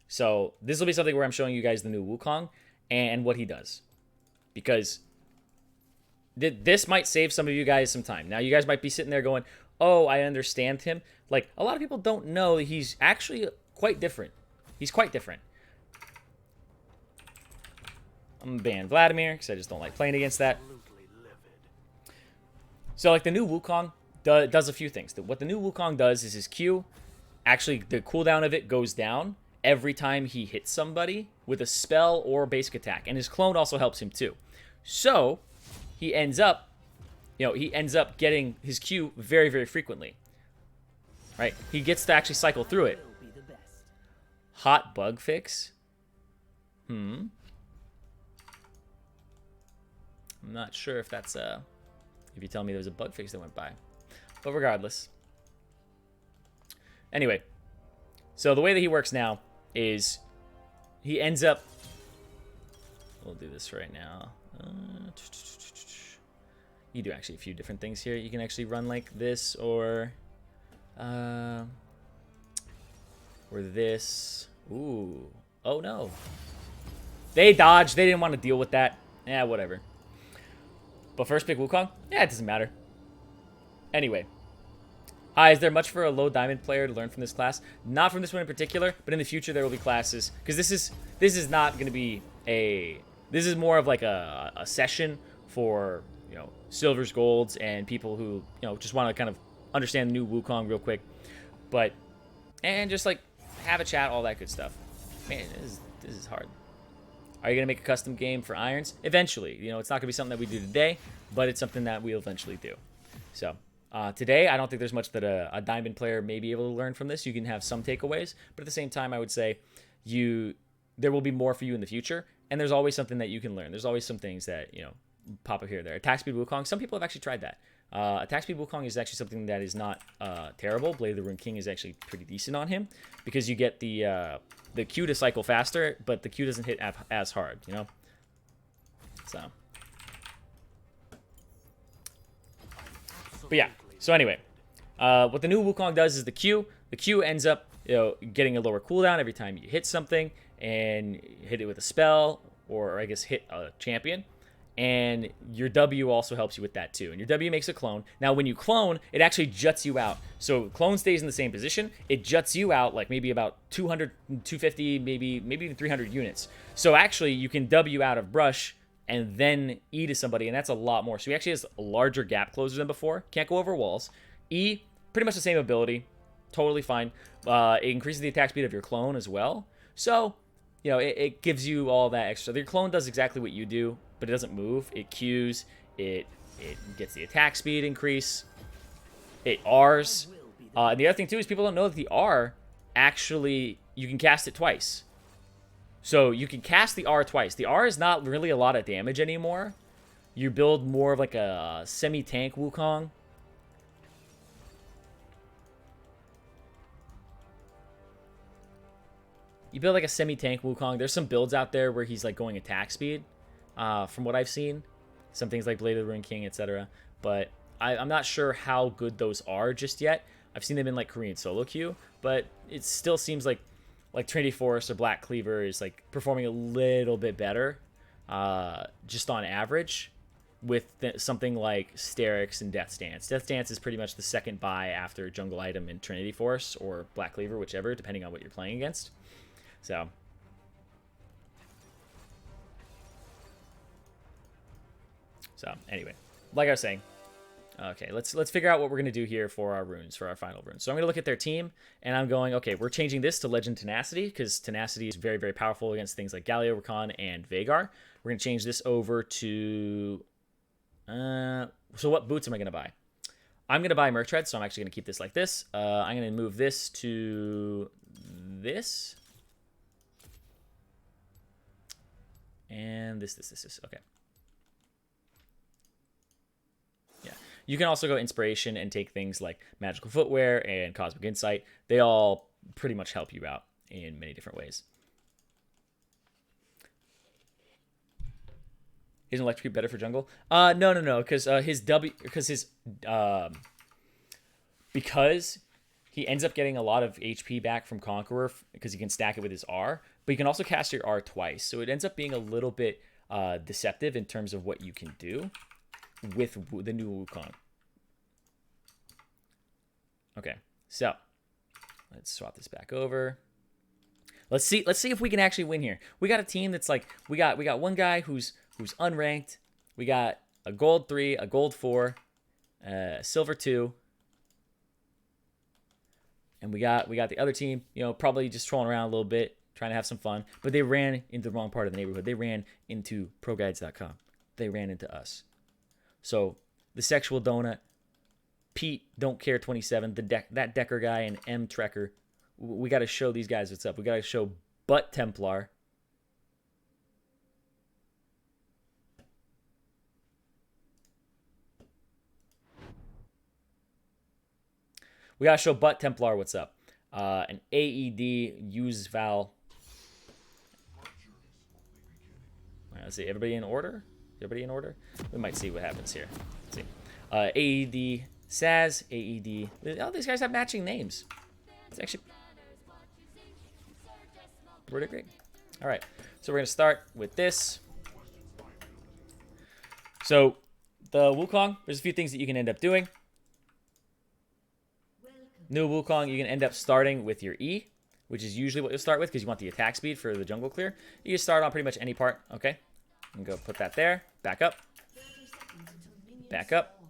So this will be something where I'm showing you guys the new Wukong and what he does. Because this might save some of you guys some time. Now, you guys might be sitting there going, oh, I understand him. Like, a lot of people don't know that he's actually quite different. He's quite different. I'm gonna ban Vladimir because I just don't like playing against that. So, the new Wukong does a few things. What the new Wukong does is his Q, actually, the cooldown of it goes down every time he hits somebody with a spell or basic attack. And his clone also helps him too. So, he ends up, getting his Q very, very frequently. Right? He gets to actually cycle through it. Hot bug fix? I'm not sure if that's, if you tell me there was a bug fix that went by. But regardless. Anyway. So the way that he works now is he ends up... We'll do this right now. You do actually a few different things here. You can actually run like this or this. Ooh. Oh no. They dodged. They didn't want to deal with that. Yeah, whatever. But first pick Wukong? Yeah, it doesn't matter. Anyway. Hi, is there much for a low diamond player to learn from this class? Not from this one in particular, but in the future there will be classes. Because this is not going to be a... This is more of like a session for, silvers, golds, and people who, just want to kind of understand the new Wukong real quick. But, and just have a chat, all that good stuff. Man, this is hard. Are you going to make a custom game for irons? Eventually. It's not going to be something that we do today, but it's something that we'll eventually do. So, today, I don't think there's much that a diamond player may be able to learn from this. You can have some takeaways, but at the same time, I would say there will be more for you in the future, and there's always something that you can learn. There's always some things that, pop up here or there. Attack speed Wukong, some people have actually tried that. Attack speed Wukong is actually something that is not terrible. Blade of the Ruined King is actually pretty decent on him because you get the Q to cycle faster, but the Q doesn't hit as hard, you know? So. But yeah, so anyway. What the new Wukong does is the Q ends up, getting a lower cooldown every time you hit something and hit it with a spell, or I guess hit a champion. And your W also helps you with that too. And your W makes a clone. Now, when you clone, it actually juts you out. So clone stays in the same position. It juts you out like maybe about 200, 250, maybe even 300 units. So actually, you can W out of brush and then E to somebody, and that's a lot more. So he actually has a larger gap closer than before. Can't go over walls. E, pretty much the same ability. Totally fine. It increases the attack speed of your clone as well. So, it gives you all that extra. Your clone does exactly what you do, but it doesn't move. It Qs. It gets the attack speed increase. It Rs. And the other thing, too, is people don't know that the R, actually, you can cast it twice. So you can cast the R twice. The R is not really a lot of damage anymore. You build more of like a semi-tank Wukong. You build like a semi-tank Wukong. There's some builds out there where he's like going attack speed, from what I've seen. Some things like Blade of the Ruined King, etc. But I'm not sure how good those are just yet. I've seen them in like Korean solo queue, but it still seems like Trinity Force or Black Cleaver is like performing a little bit better, just on average, with something like Sterix and Death Stance. Death Stance is pretty much the second buy after Jungle Item in Trinity Force or Black Cleaver, whichever, depending on what you're playing against. So anyway, like I was saying, okay, let's figure out what we're gonna do here for our runes, for our final runes. So I'm gonna look at their team, and I'm going, okay, we're changing this to Legend Tenacity because Tenacity is very, very powerful against things like Galio, Rakan, and Vhagar. We're gonna change this over to, so what boots am I gonna buy? I'm gonna buy Mertread, so I'm actually gonna keep this like this. I'm gonna move this to this. And this. Okay. Yeah. You can also go Inspiration and take things like Magical Footwear and Cosmic Insight. They all pretty much help you out in many different ways. Isn't Electrocute better for jungle? No. Because because he ends up getting a lot of HP back from Conqueror because he can stack it with his R, but you can also cast your R twice. So it ends up being a little bit deceptive in terms of what you can do with the new Wukong. Okay, so let's swap this back over. Let's see if we can actually win here. We got a team that's like, we got one guy who's unranked. We got a gold 3, a gold 4, silver 2. And we got the other team, probably just trolling around a little bit, trying to have some fun. But they ran into the wrong part of the neighborhood. They ran into ProGuides.com. They ran into us. So the Sexual Donut, Pete, Don't Care 27, that Decker guy, and M Trekker. We got to show these guys what's up. We got to show Butt Templar. We got to show Butt Templar what's up. An AED, use Val. Let's see. Everybody in order? Everybody in order? We might see what happens here. Let's see. AED, Saz, AED. Oh, these guys have matching names. It's actually pretty great. All right. So we're going to start with this. So the Wukong, there's a few things that you can end up doing. New Wukong, you can end up starting with your E, which is usually what you'll start with because you want the attack speed for the jungle clear. You can start on pretty much any part, okay? And go put that there. Back up. Back up.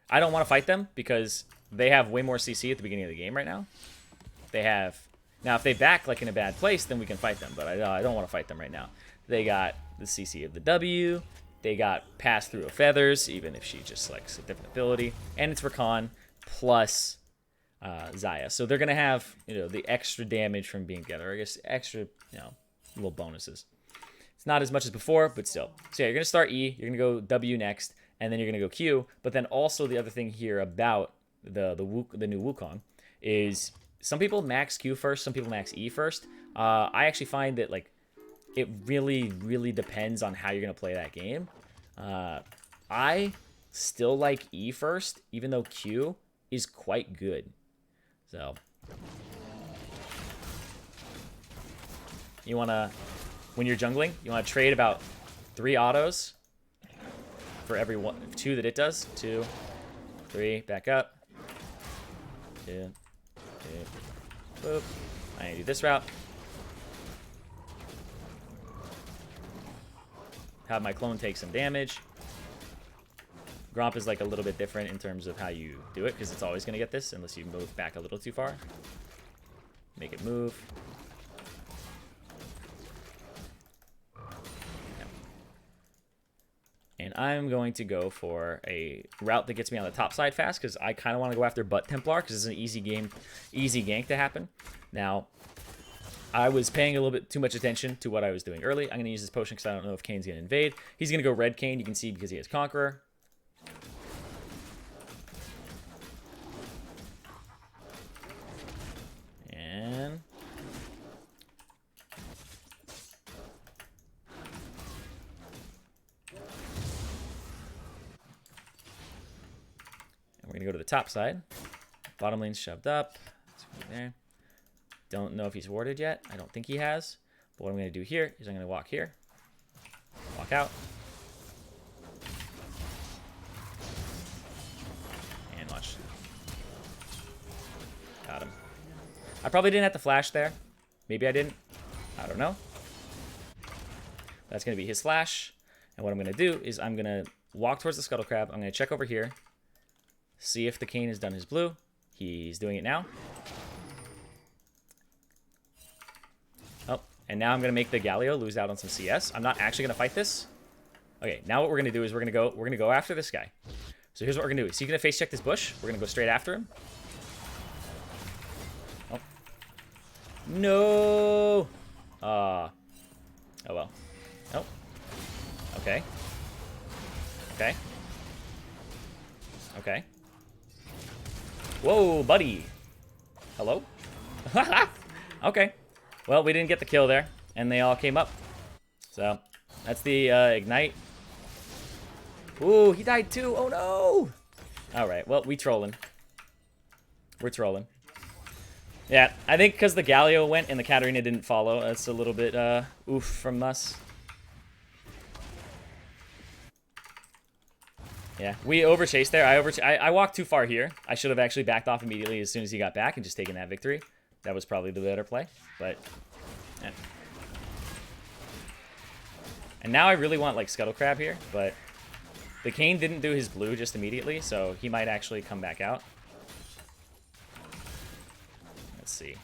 I don't want to fight them because they have way more CC at the beginning of the game right now. They have... Now, if they back like in a bad place, then we can fight them, but I don't want to fight them right now. They got the CC of the W. They got Pass Through of Feathers, even if she just selects a different ability. And it's Rakan plus Xayah. So they're going to have, the extra damage from being together. I guess extra, little bonuses. It's not as much as before, but still. So yeah, you're going to start E. You're going to go W next. and then you're gonna go Q. But then also the other thing here about the new Wukong is some people max Q first, some people max E first. I actually find that like it really depends on how you're gonna play that game. I still like E first, even though Q is quite good. So you wanna, when you're jungling, you wanna trade about 3 autos for every 2 that it does. 2, 3, back up. 2, 2, boop. I need to do this route. Have my clone take some damage. Gromp is like a little bit different in terms of how you do it, because it's always going to get this unless you move back a little too far. Make it move. And I'm going to go for a route that gets me on the top side fast, because I kind of want to go after Butt Templar, because it's an easy game, easy gank to happen. Now, I was paying a little bit too much attention to what I was doing early. I'm going to use this potion because I don't know if Kane's going to invade. He's going to go red Kane, you can see, because he has Conqueror. And we're going to go to the top side. Bottom lane's shoved up. Let's go there. Don't know if he's warded yet. I don't think he has. But what I'm going to do here is I'm going to walk here. Walk out. And watch. Got him. I probably didn't have to flash there. Maybe I didn't. I don't know. That's going to be his flash. And what I'm going to do is I'm going to walk towards the Scuttle Crab. I'm going to check over here. See if the Kane has done his blue. He's doing it now. Oh, and now I'm going to make the Galio lose out on some CS. I'm not actually going to fight this. Okay, now what we're going to do is we're going to go after this guy. So here's what we're going to do. Is he going to face check this bush? We're going to go straight after him. Oh. No. Oh well. Oh. Okay. Okay. Okay. Whoa, buddy. Hello? Okay. Well, we didn't get the kill there, and they all came up. So, that's the Ignite. Ooh, he died too. Oh, no. All right. Well, we trolling. We're trolling. Yeah, I think because the Galio went and the Katarina didn't follow, that's a little bit oof from us. Yeah, we overchased there. I walked too far here. I should have actually backed off immediately as soon as he got back and just taken that victory. That was probably the better play, but yeah. And now I really want like Scuttle Crab here, but the Kane didn't do his blue just immediately, so he might actually come back out. Let's see.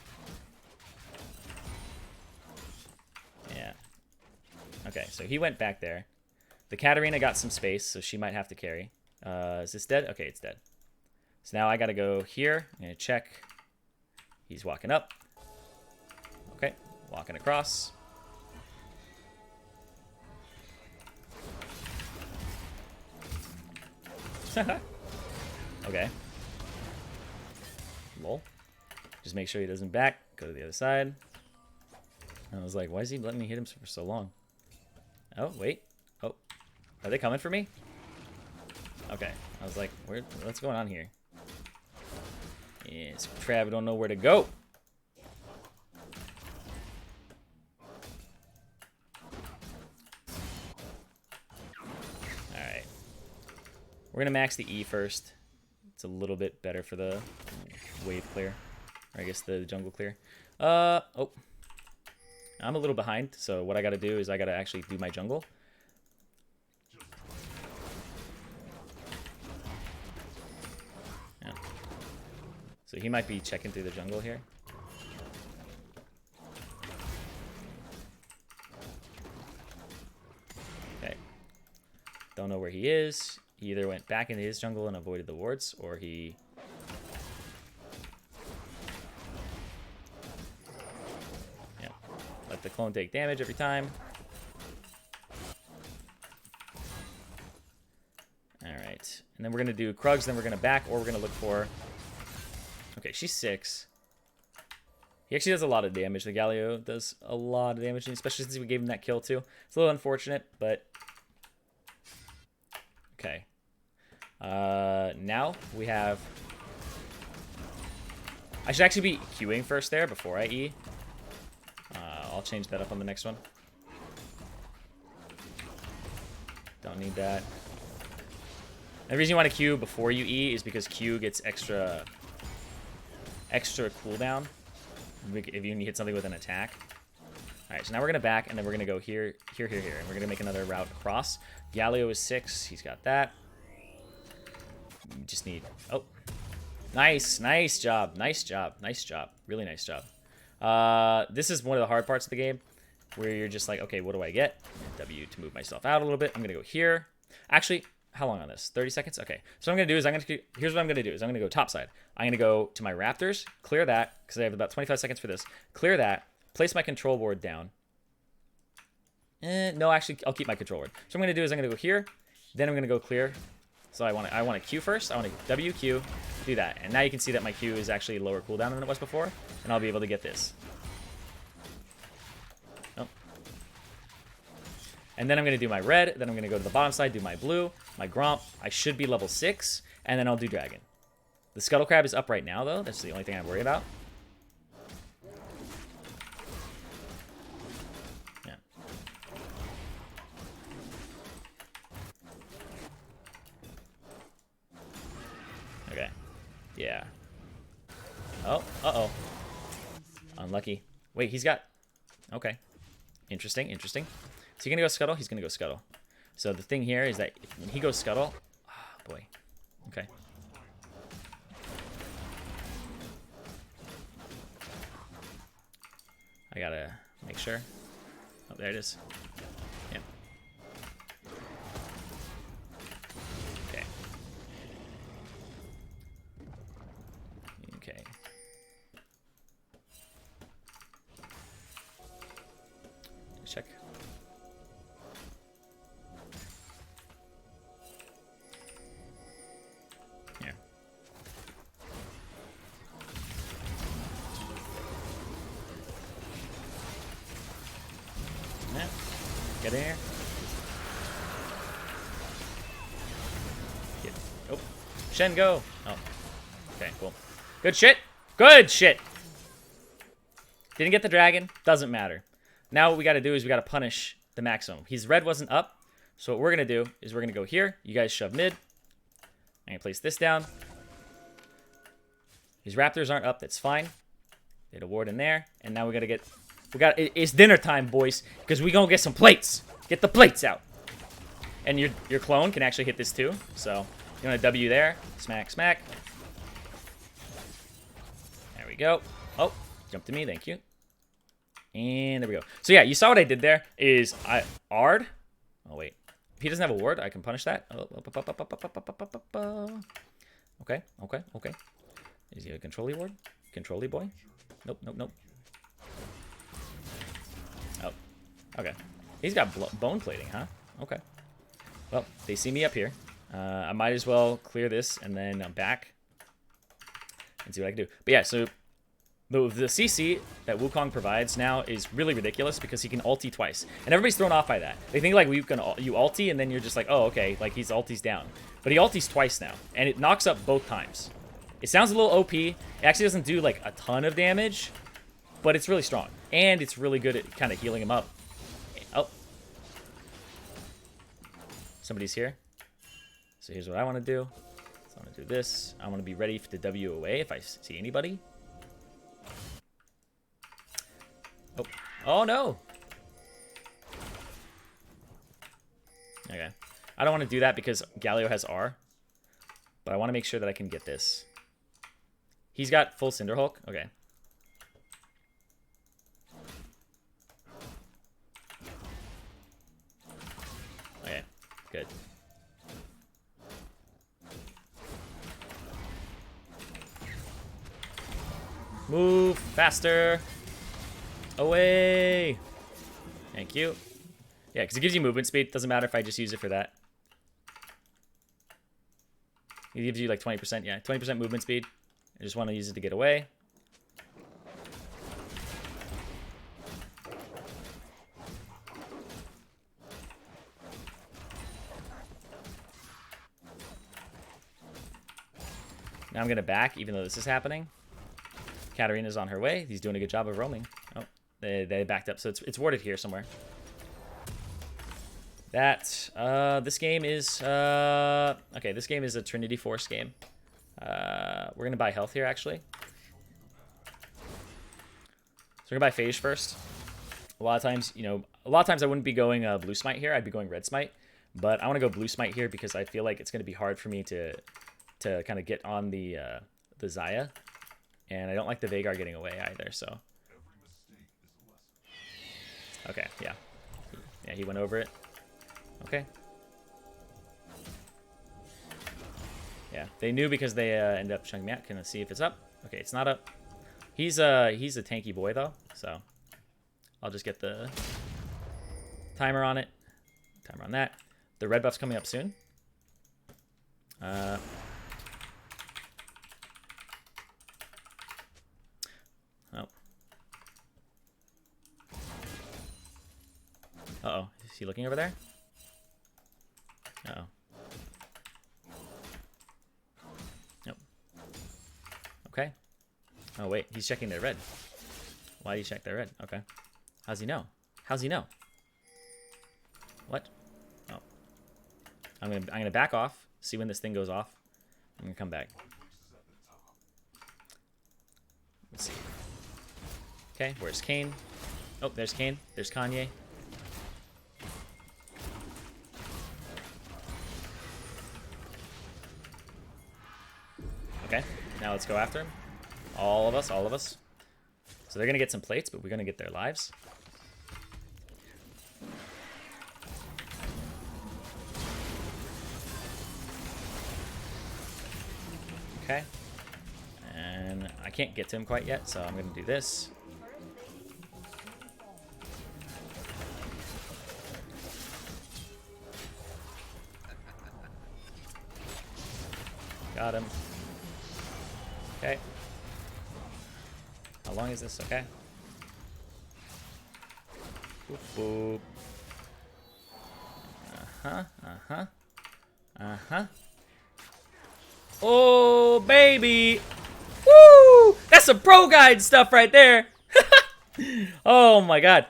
Yeah. Okay, so he went back there. The Katarina got some space, so she might have to carry. Is this dead? Okay, it's dead. So now I gotta go here. I'm gonna check. He's walking up. Okay, walking across. Okay. Lol. Just make sure he doesn't back. Go to the other side. I was like, why is he letting me hit him for so long? Oh, wait. Oh. Are they coming for me? Okay. I was like, what's going on here? Yes, Crab don't know where to go. Alright. We're going to max the E first. It's a little bit better for the wave clear. Or I guess the jungle clear. Oh. I'm a little behind, so what I got to do is I got to actually do my jungle. Yeah. So he might be checking through the jungle here. Okay. Don't know where he is. He either went back into his jungle and avoided the wards, or he... Yeah. Let the clone take damage every time. Alright. then we're going to do Krugs, then we're going to back, or we're going to look for... Okay, she's 6. He actually does a lot of damage. The Galio does a lot of damage, especially since we gave him that kill too. It's a little unfortunate, but... Okay. Now we have... I should actually be queuing first there before I E. I'll change that up on the next one. Don't need that. And the reason you want to Q before you E is because Q gets extra cooldown if you hit something with an attack. Alright, so now we're going to back, and then we're going to go here, here, here, here. And we're going to make another route across. Galio is 6. He's got that. We just need... Oh. Nice. Nice job. Nice job. Nice job. Really nice job. This is one of the hard parts of the game, where you're just like, okay, what do I get? W to move myself out a little bit. I'm going to go here. Actually, how long on this? 30 seconds? Okay. So what I'm going to do is here's what I'm going to do is I'm going to go top side. I'm going to go to my Raptors, clear that, because I have about 25 seconds for this. Clear that, place my control board down. No, actually, I'll keep my control board. So what I'm going to do is I'm going to go here, then I'm going to go clear. So I want to Q first. I want to W, Q, do that. And now you can see that my Q is actually lower cooldown than it was before, and I'll be able to get this. Oh. And then I'm going to do my red, then I'm going to go to the bottom side, do my blue, my Gromp. I should be level 6, and then I'll do Dragon. The Scuttle Crab is up right now, though. That's the only thing I worry about. Yeah. Okay. Yeah. Oh, uh-oh. Unlucky. Wait, he's got... Okay. Interesting, interesting. Is he going to go Scuttle? He's going to go Scuttle. So the thing here is that when he goes Scuttle... Oh, boy. Okay. I gotta make sure. Oh, there it is. Yep. Okay. Okay. Check. Here. Yeah. Get in here. Get. Oh. Shen, go. Oh. Okay, cool. Good shit. Good shit. Didn't get the dragon. Doesn't matter. Now what we got to do is we got to punish the maximum. His red wasn't up. So what we're going to do is we're going to go here. You guys shove mid. I'm going to place this down. His raptors aren't up. That's fine. Get a ward in there. And now we got to get... It's dinner time, boys. Because we going to get some plates. Get the plates out. And your clone can actually hit this too. So you want to W there. Smack, smack. There we go. Oh, jump to me. Thank you. And there we go. So yeah, you saw what I did there is I Ard. Oh wait. If he doesn't have a ward, I can punish that. Okay, okay, okay. Is he a control-y ward? Control-y boy? Nope, nope, nope. Oh, okay. He's got bone plating, huh? Okay. Well, they see me up here. I might as well clear this and then I'm back and see what I can do. But yeah, so the CC that Wukong provides now is really ridiculous because he can ulti twice. And everybody's thrown off by that. They think like you ulti and then you're just like, oh, okay, like he's ulti's down. But he ultis twice now, and it knocks up both times. It sounds a little OP. It actually doesn't do like a ton of damage, but it's really strong. And it's really good at kind of healing him up. Oh. Somebody's here. So here's what I want to do. So I want to do this. I want to be ready to W away if I see anybody. Oh. Oh, no. Okay. I don't want to do that because Galio has R. But I want to make sure that I can get this. He's got full Cinder Hulk. Okay. Okay. Good. Move faster. Away. Thank you. Yeah, because it gives you movement speed. Doesn't matter if I just use it for that. It gives you like 20%. Yeah, 20% movement speed. I just want to use it to get away. Now I'm going to back, even though this is happening. Katarina's on her way. He's doing a good job of roaming. Oh, they backed up. So it's warded here somewhere. This game is... okay, this game is a Trinity Force game. We're going to buy health here, actually. So we're going to buy Phage first. A lot of times I wouldn't be going Blue Smite here. I'd be going Red Smite. But I want to go Blue Smite here because I feel like it's going to be hard for me to kind of get on the Xayah. And I don't like the Veigar getting away either, so... Okay, yeah. Yeah, he went over it. Okay. Yeah, they knew because they ended up chunking me out. Can I see if it's up? Okay, it's not up. He's a tanky boy, though, so... I'll just get the timer on it. Timer on that. The red buff's coming up soon. Oh. Uh-oh. Is he looking over there? Uh-oh. Nope. Okay. Oh, wait. He's checking their red. Why do you check their red? Okay. How's he know? How's he know? What? Oh. I'm gonna back off. See when this thing goes off. I'm gonna come back. Let's see. Okay, where's Kane? Oh, there's Kane. There's Kanye. Okay, now let's go after him. All of us, all of us. So they're gonna get some plates, but we're gonna get their lives. Okay. And I can't get to him quite yet, so I'm gonna do this. Got him. Okay. How long is this? Okay. Boop, boop. Uh-huh, uh-huh, uh-huh. Oh, baby! Woo! That's some ProGuides stuff right there! Oh my god.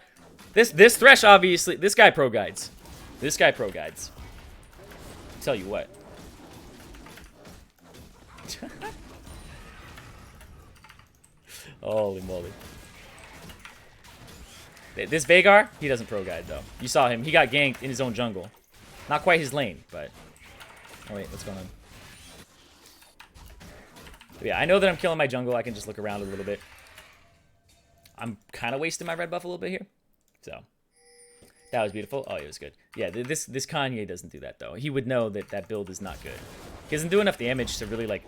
This Thresh, obviously... This guy ProGuides. This guy ProGuides. Tell you what. Holy moly. This Veigar, he doesn't ProGuide though. You saw him. He got ganked in his own jungle. Not quite his lane, but... Oh wait, what's going on? But yeah, I know that I'm killing my jungle. I can just look around a little bit. I'm kind of wasting my red buff a little bit here. So, that was beautiful. Oh, it was good. Yeah, this Kanye doesn't do that, though. He would know that that build is not good. He doesn't do enough damage to really, like,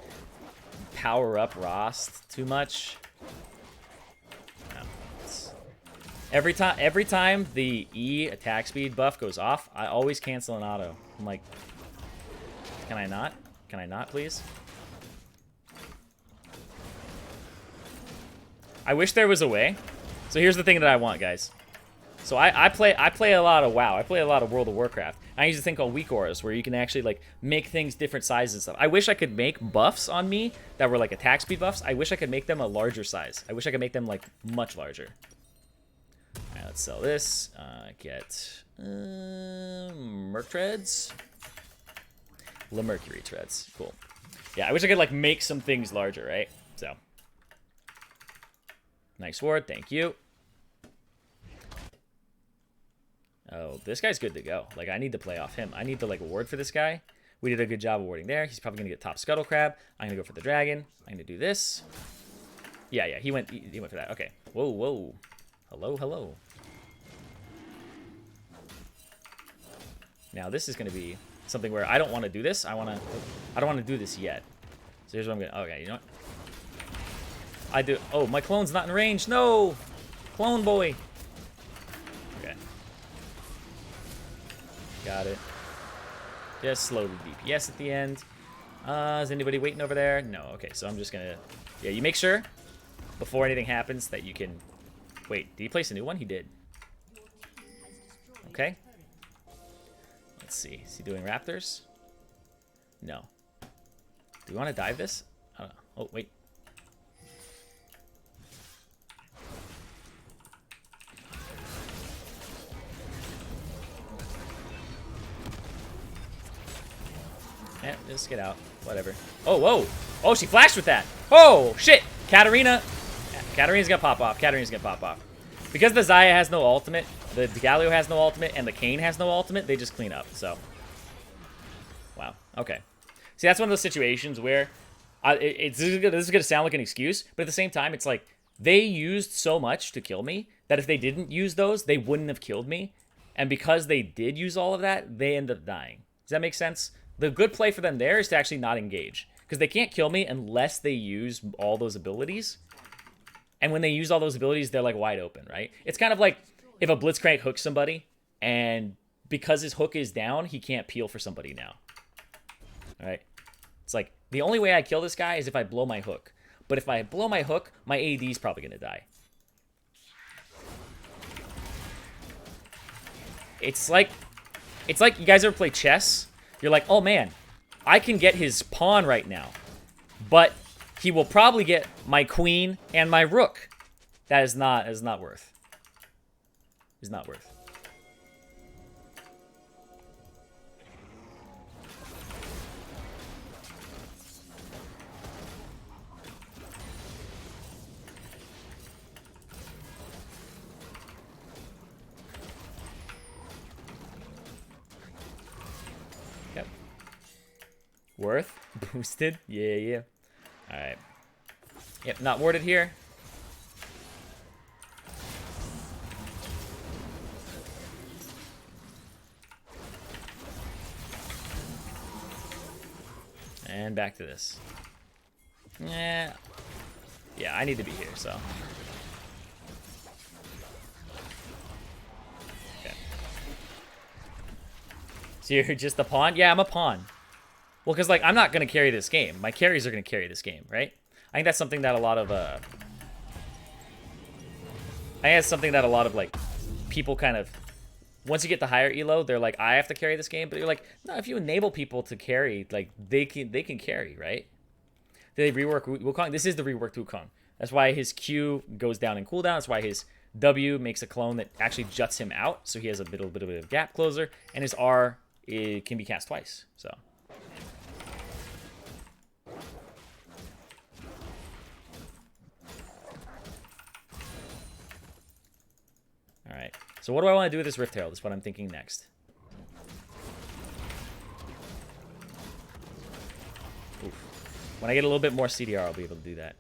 power up Rost too much. No, every time the E attack speed buff goes off, I always cancel an auto. I'm like, can I not? Can I not, please? I wish there was a way. So here's the thing that I want, guys. So I play a lot of WoW. I play a lot of World of Warcraft. I use a thing called weak auras where you can actually like make things different sizes and stuff. I wish I could make buffs on me that were like attack speed buffs. I wish I could make them a larger size. I wish I could make them like much larger. All right, let's sell this. Get Merc Treads. Mercury Treads. Cool. Yeah, I wish I could like make some things larger, right? So. Nice ward, thank you. Oh, this guy's good to go. Like, I need to play off him. I need to, like, ward for this guy. We did a good job of warding there. He's probably going to get top Scuttle Crab. I'm going to go for the dragon. I'm going to do this. Yeah, he went for that. Okay. Whoa, whoa. Hello, hello. Now, this is going to be something where I don't want to do this. I don't want to do this yet. So here's what I'm going to... Okay, you know what? I do. Oh, my clone's not in range. No! Clone boy. Okay. Got it. Just slowly DPS at the end. Is anybody waiting over there? No. Okay, so I'm just gonna... Yeah, you make sure before anything happens that you can... Wait, did he place a new one? He did. Okay. Let's see. Is he doing raptors? No. Do we want to dive this? I don't know. Oh, wait. Yeah, just get out. Whatever. Oh, whoa. Oh, she flashed with that. Oh, shit. Katarina. Katarina's gonna pop off. Katarina's gonna pop off. Because the Xayah has no ultimate, the Galio has no ultimate, and the Kayn has no ultimate, they just clean up, so. Wow. Okay. See, that's one of those situations where this is going to sound like an excuse, but at the same time, it's like they used so much to kill me that if they didn't use those, they wouldn't have killed me. And because they did use all of that, they end up dying. Does that make sense? The good play for them there is to actually not engage, because they can't kill me unless they use all those abilities. And when they use all those abilities, they're like wide open, right? It's kind of like if a Blitzcrank hooks somebody, and because his hook is down, he can't peel for somebody now. All right? It's like, the only way I kill this guy is if I blow my hook. But if I blow my hook, my AD is probably going to die. It's like you guys ever play chess? You're like, oh man, I can get his pawn right now. But he will probably get my queen and my rook. That is not worth. Is not worth. Yep. Worth? Boosted? Yeah, yeah. Alright. Yep, not warded here. And back to this. Yeah. Yeah, I need to be here, so. Okay. So you're just a pawn? Yeah, I'm a pawn. Well, because, like, I'm not going to carry this game. My carries are going to carry this game, right? I think that's something that a lot of, like, people kind of... Once you get the higher elo, they're like, I have to carry this game. But you're like, no, if you enable people to carry, like, they can carry, right? They rework Wukong. This is the reworked Wukong. That's why his Q goes down in cooldown. That's why his W makes a clone that actually juts him out. So he has a bit of a gap closer. And his R can be cast twice, so... Alright, so what do I want to do with this Rift Herald? That's what I'm thinking next. Oof. When I get a little bit more CDR, I'll be able to do that.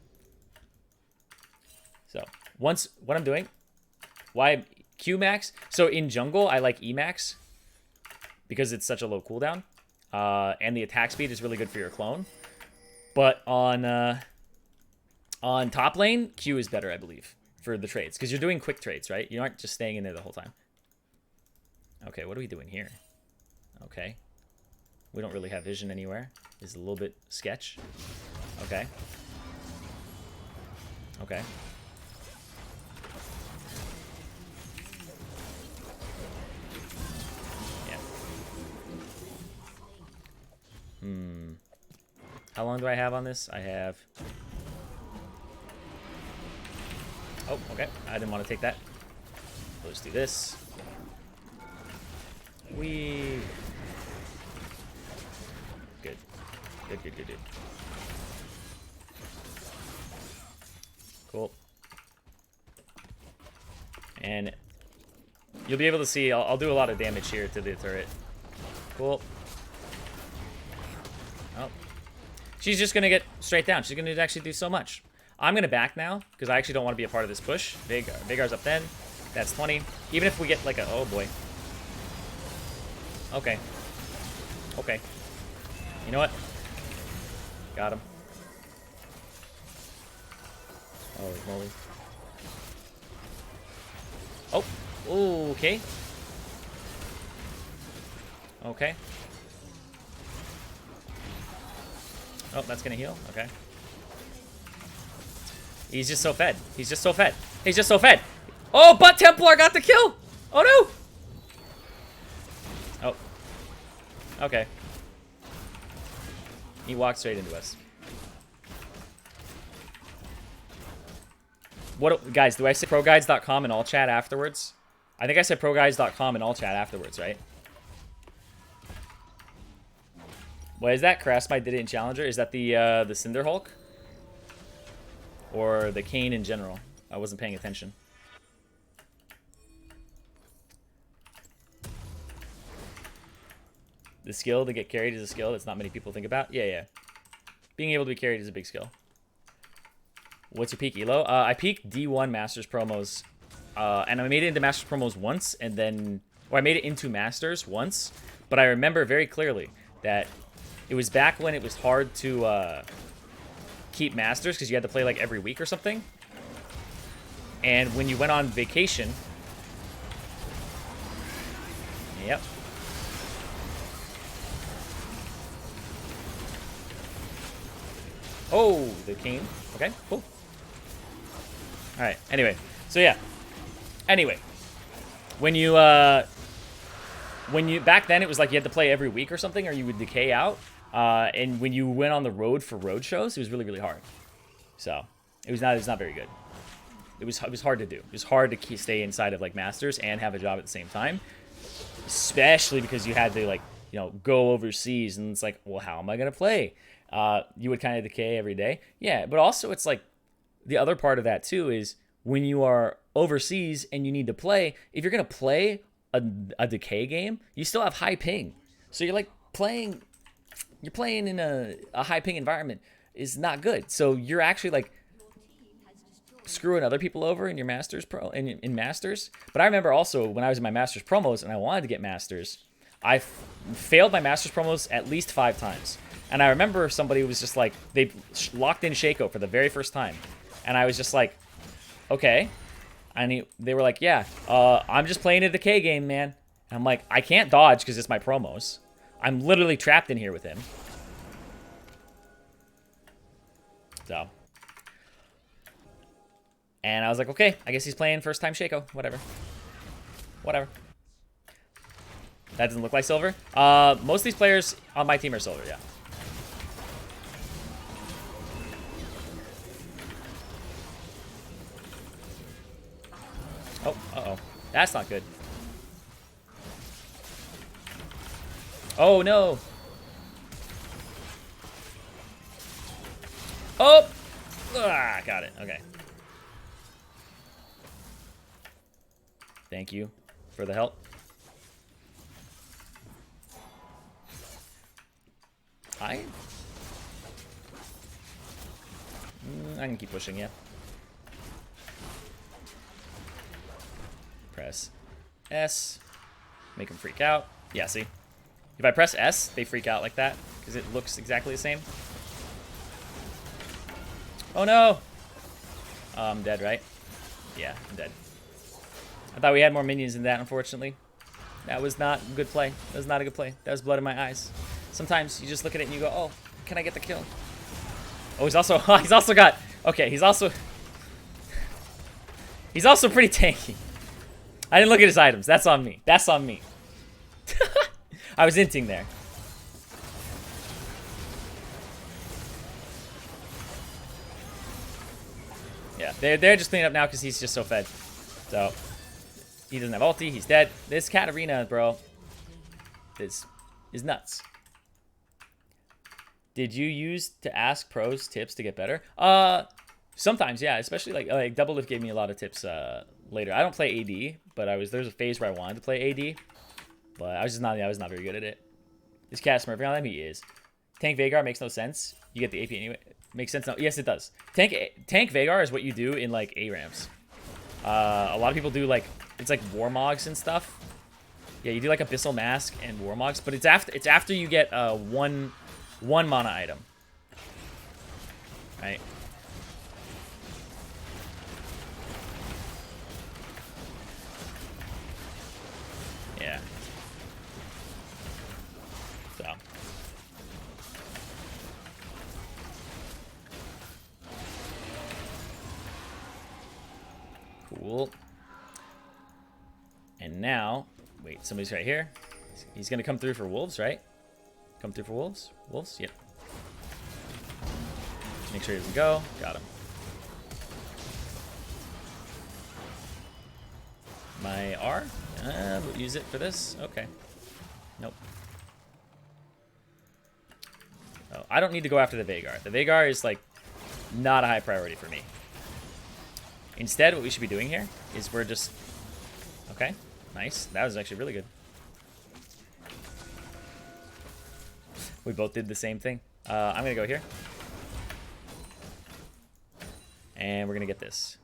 So, what I'm doing, why Q max? So in jungle, I like E max because it's such a low cooldown. And the attack speed is really good for your clone. But on top lane, Q is better, I believe, for the trades, because you're doing quick trades, right? You aren't just staying in there the whole time. Okay, what are we doing here? Okay. We don't really have vision anywhere. It's a little bit sketch. Okay. Okay. Yeah. How long do I have on this? I have... Oh, okay. I didn't want to take that. Let's do this. Whee. Good. Good, good, good, good. Cool. And you'll be able to see, I'll do a lot of damage here to the turret. Cool. Oh. She's just going to get straight down. She's going to actually do so much. I'm going to back now, because I actually don't want to be a part of this push. Veigar's up then. That's 20. Even if we get like a... Oh, boy. Okay. Okay. You know what? Got him. Holy moly. Oh. Ooh, okay. Okay. Oh, that's gonna heal. Okay. He's just so fed. He's just so fed. He's just so fed. Oh, but Templar got the kill. Oh no. Oh. Okay. He walked straight into us. What, guys, do I say ProGuides.com in all chat afterwards? I think I said ProGuides.com in all chat afterwards, right? What is that? Crassmite did it in Challenger? Is that the Cinder Hulk? Or the Kane in general? I wasn't paying attention. The skill to get carried is a skill that's not many people think about. Yeah. Being able to be carried is a big skill. What's your peak elo? I peaked D1 Masters promos. And I made it into Masters promos once, and then... Or I made it into Masters once. But I remember very clearly that it was back when it was hard to keep Masters, because you had to play like every week or something. And when you went on vacation... Yep. Oh, the Kane. Okay, cool. Alright, anyway. So yeah. Anyway. When you back then it was like you had to play every week or something, or you would decay out. And when you went on the road for road shows, it was really, really hard. So it was not very good. It was hard to do. It was hard to stay inside of like Masters and have a job at the same time. Especially because you had to like, you know, go overseas, and it's like, well, how am I gonna play? You would kind of decay every day. Yeah, but also it's like the other part of that too is when you are overseas and you need to play, if you're going to play a decay game, you still have high ping. So you're like playing in a high ping environment is not good. So you're actually like screwing other people over in your Masters in Masters. But I remember also when I was in my Masters promos and I wanted to get Masters, I failed my Masters promos at least 5 times. And I remember somebody was just like, they locked in Shaco for the very first time. And I was just like, okay. And they were like, yeah, I'm just playing a decay game, man. And I'm like, I can't dodge because it's my promos. I'm literally trapped in here with him. So. And I was like, okay, I guess he's playing first time Shaco. Whatever. Whatever. That doesn't look like silver. Most of these players on my team are silver, yeah. Oh, uh-oh. That's not good. Oh, no. Oh! Ah, got it. Okay. Thank you for the help. I can keep pushing, yeah. Press S. Make them freak out. Yeah, see? If I press S, they freak out like that because it looks exactly the same. Oh no! I'm dead, right? Yeah, I'm dead. I thought we had more minions than that, unfortunately. That was not a good play. That was not a good play. That was blood in my eyes. Sometimes you just look at it and you go, oh, can I get the kill? Oh, he's also got, okay, he's also pretty tanky. I didn't look at his items. That's on me. That's on me. I was inting there. Yeah, they're just cleaning up now because he's just so fed. So, he doesn't have ulti. He's dead. This Katarina, bro, is nuts. Did you use to ask pros tips to get better? Sometimes, yeah. Especially like Double Lift gave me a lot of tips later. I don't play AD, but there's a phase where I wanted to play AD, but I was not very good at it. Is Cat smurfing on them? He is. Tank Veigar makes no sense. You get the AP anyway. Makes sense now. Yes, it does. Tank Veigar is what you do in like ARAMs. A lot of people do like it's like Warmogs and stuff. Yeah, you do like Abyssal Mask and Warmogs, but it's after you get one mana item. Right? Yeah. So. Cool. And now, wait, somebody's right here. He's going to come through for wolves, right? Come through for wolves? Wolves? Yep. Make sure he doesn't go. Got him. My R? We'll use it for this. Okay. Nope. Oh, I don't need to go after the Veigar. The Veigar is, like, not a high priority for me. Instead, what we should be doing here is we're just... Okay. Nice. That was actually really good. We both did the same thing. I'm going to go here. And we're going to get this.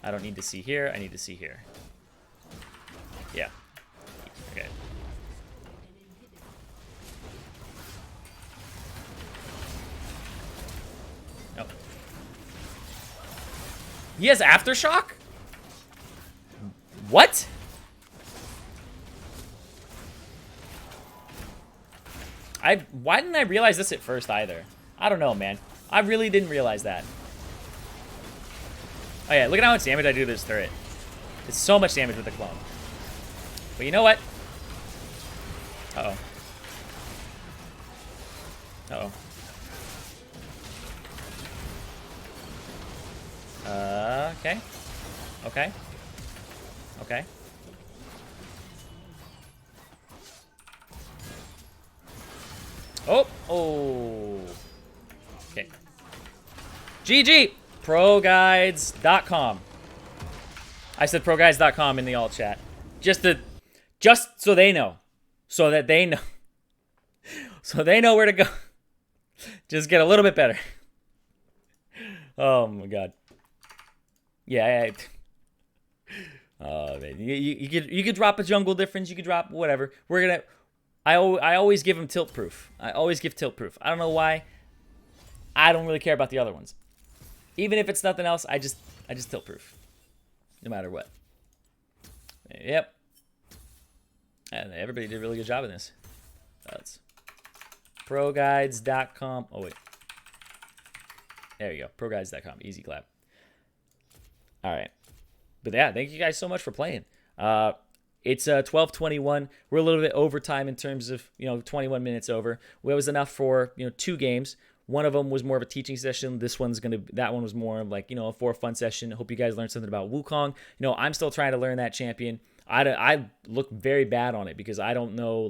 I don't need to see here. I need to see here. Yeah. Okay. Oh. He has Aftershock? What? Why didn't I realize this at first either? I don't know, man. I really didn't realize that. Oh yeah, look at how much damage I do to this turret. It's so much damage with the clone. But you know what? Uh-oh. Uh-oh. Okay. Okay. Okay. Oh! Oh! Okay. GG! ProGuides.com. I said ProGuides.com in the alt chat. Just so they know. So that they know. So they know where to go. Just get a little bit better. Oh my god. Yeah. Oh man. You could drop a jungle difference. You could drop whatever. We're gonna. I always give them tilt proof. I always give tilt proof. I don't know why. I don't really care about the other ones. Even if it's nothing else, I just tilt proof. No matter what. Yep. And everybody did a really good job in this. That's ProGuides.com. Oh wait. There you go. ProGuides.com. Easy clap. All right. But yeah, thank you guys so much for playing. It's 12:21. We're a little bit over time in terms of, 21 minutes over. Well, it was enough for, 2 games. One of them was more of a teaching session. That one was more of like, a for fun session. Hope you guys learned something about Wukong. I'm still trying to learn that champion. I look very bad on it because I don't know,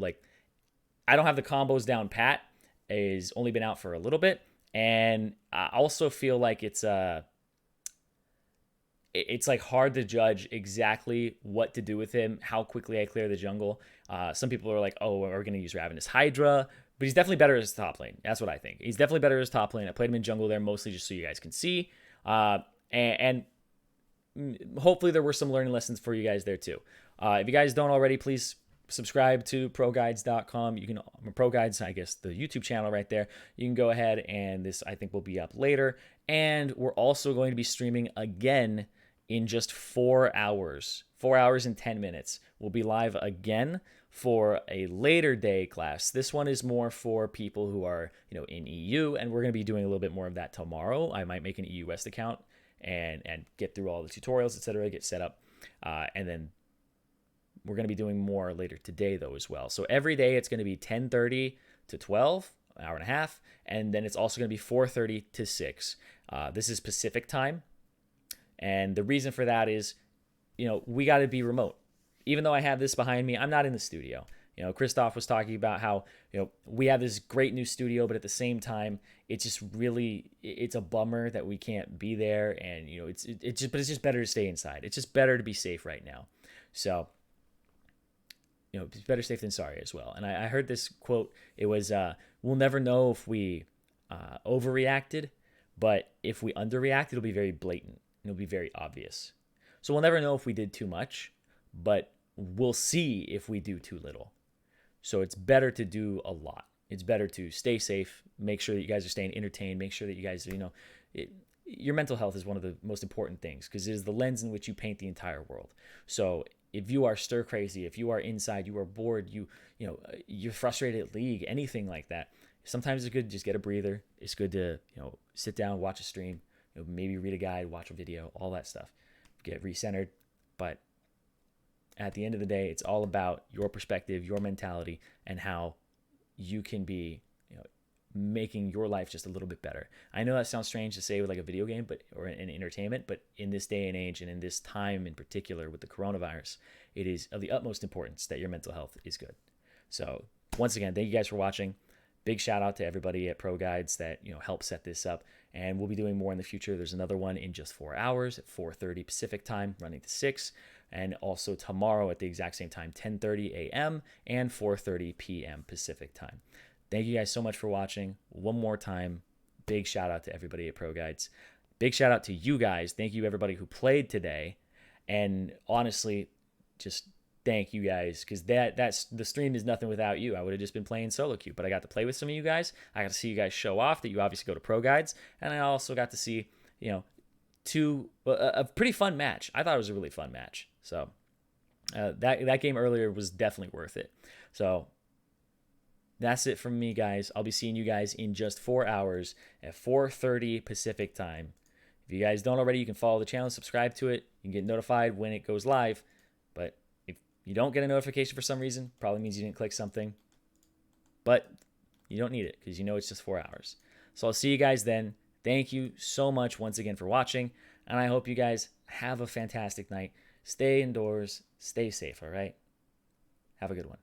I don't have the combos down pat. It's only been out for a little bit. And I also feel like it's like hard to judge exactly what to do with him, how quickly I clear the jungle. Some people are like, oh, we're going to use Ravenous Hydra, but he's definitely better as top lane. That's what I think. He's definitely better as top lane. I played him in jungle there mostly just so you guys can see. And hopefully there were some learning lessons for you guys there too. If you guys don't already, please subscribe to ProGuides.com. You can ProGuides, I guess, the YouTube channel right there. You can go ahead and this, I think, will be up later. And we're also going to be streaming again in just 4 hours. 4 hours and 10 minutes. We'll be live again for a later day class. This one is more for people who are, in EU, and we're going to be doing a little bit more of that tomorrow. I might make an EU West account and get through all the tutorials, etc., get set up. And then we're going to be doing more later today, though, as well. So every day it's going to be 10:30 to 12, an hour and a half, and then it's also going to be 4:30 to 6. This is Pacific time. And the reason for that is, we got to be remote. Even though I have this behind me, I'm not in the studio. Christoph was talking about how, we have this great new studio, but at the same time, it's just really, it's a bummer that we can't be there. And, it's just better to stay inside. It's just better to be safe right now. So, it's better safe than sorry as well. And I heard this quote. It was, we'll never know if we overreacted, but if we underreact, it'll be very blatant. It'll be very obvious. So we'll never know if we did too much, but we'll see if we do too little. So it's better to do a lot. It's better to stay safe, make sure that you guys are staying entertained, make sure that you guys, your mental health is one of the most important things because it is the lens in which you paint the entire world. So if you are stir crazy, if you are inside, you are bored, you're frustrated at League, anything like that, sometimes it's good to just get a breather. It's good to, sit down, watch a stream, maybe read a guide, watch a video, all that stuff. Get recentered. But at the end of the day, it's all about your perspective, your mentality, and how you can be, making your life just a little bit better. I know that sounds strange to say with like a video game, or in entertainment, but in this day and age, and in this time in particular with the coronavirus, it is of the utmost importance that your mental health is good. So once again, thank you guys for watching. Big shout out to everybody at ProGuides that helped set this up, and we'll be doing more in the future. There's another one in just 4 hours at 4:30 Pacific time, running to 6, and also tomorrow at the exact same time, 10:30 a.m. and 4:30 p.m. Pacific time. Thank you guys so much for watching. One more time, big shout out to everybody at ProGuides. Big shout out to you guys. Thank you everybody who played today, and honestly, just thank you guys, because that's the stream is nothing without you. I would have just been playing solo queue, but I got to play with some of you guys. I got to see you guys show off that you obviously go to ProGuides, and I also got to see a pretty fun match. I thought it was a really fun match. So that game earlier was definitely worth it. So that's it from me, guys. I'll be seeing you guys in just 4 hours at 4:30 Pacific time. If you guys don't already, you can follow the channel, subscribe to it. You can get notified when it goes live. But if you don't get a notification for some reason, probably means you didn't click something. But you don't need it, because it's just 4 hours. So I'll see you guys then. Thank you so much once again for watching. And I hope you guys have a fantastic night. Stay indoors. Stay safe, all right? Have a good one.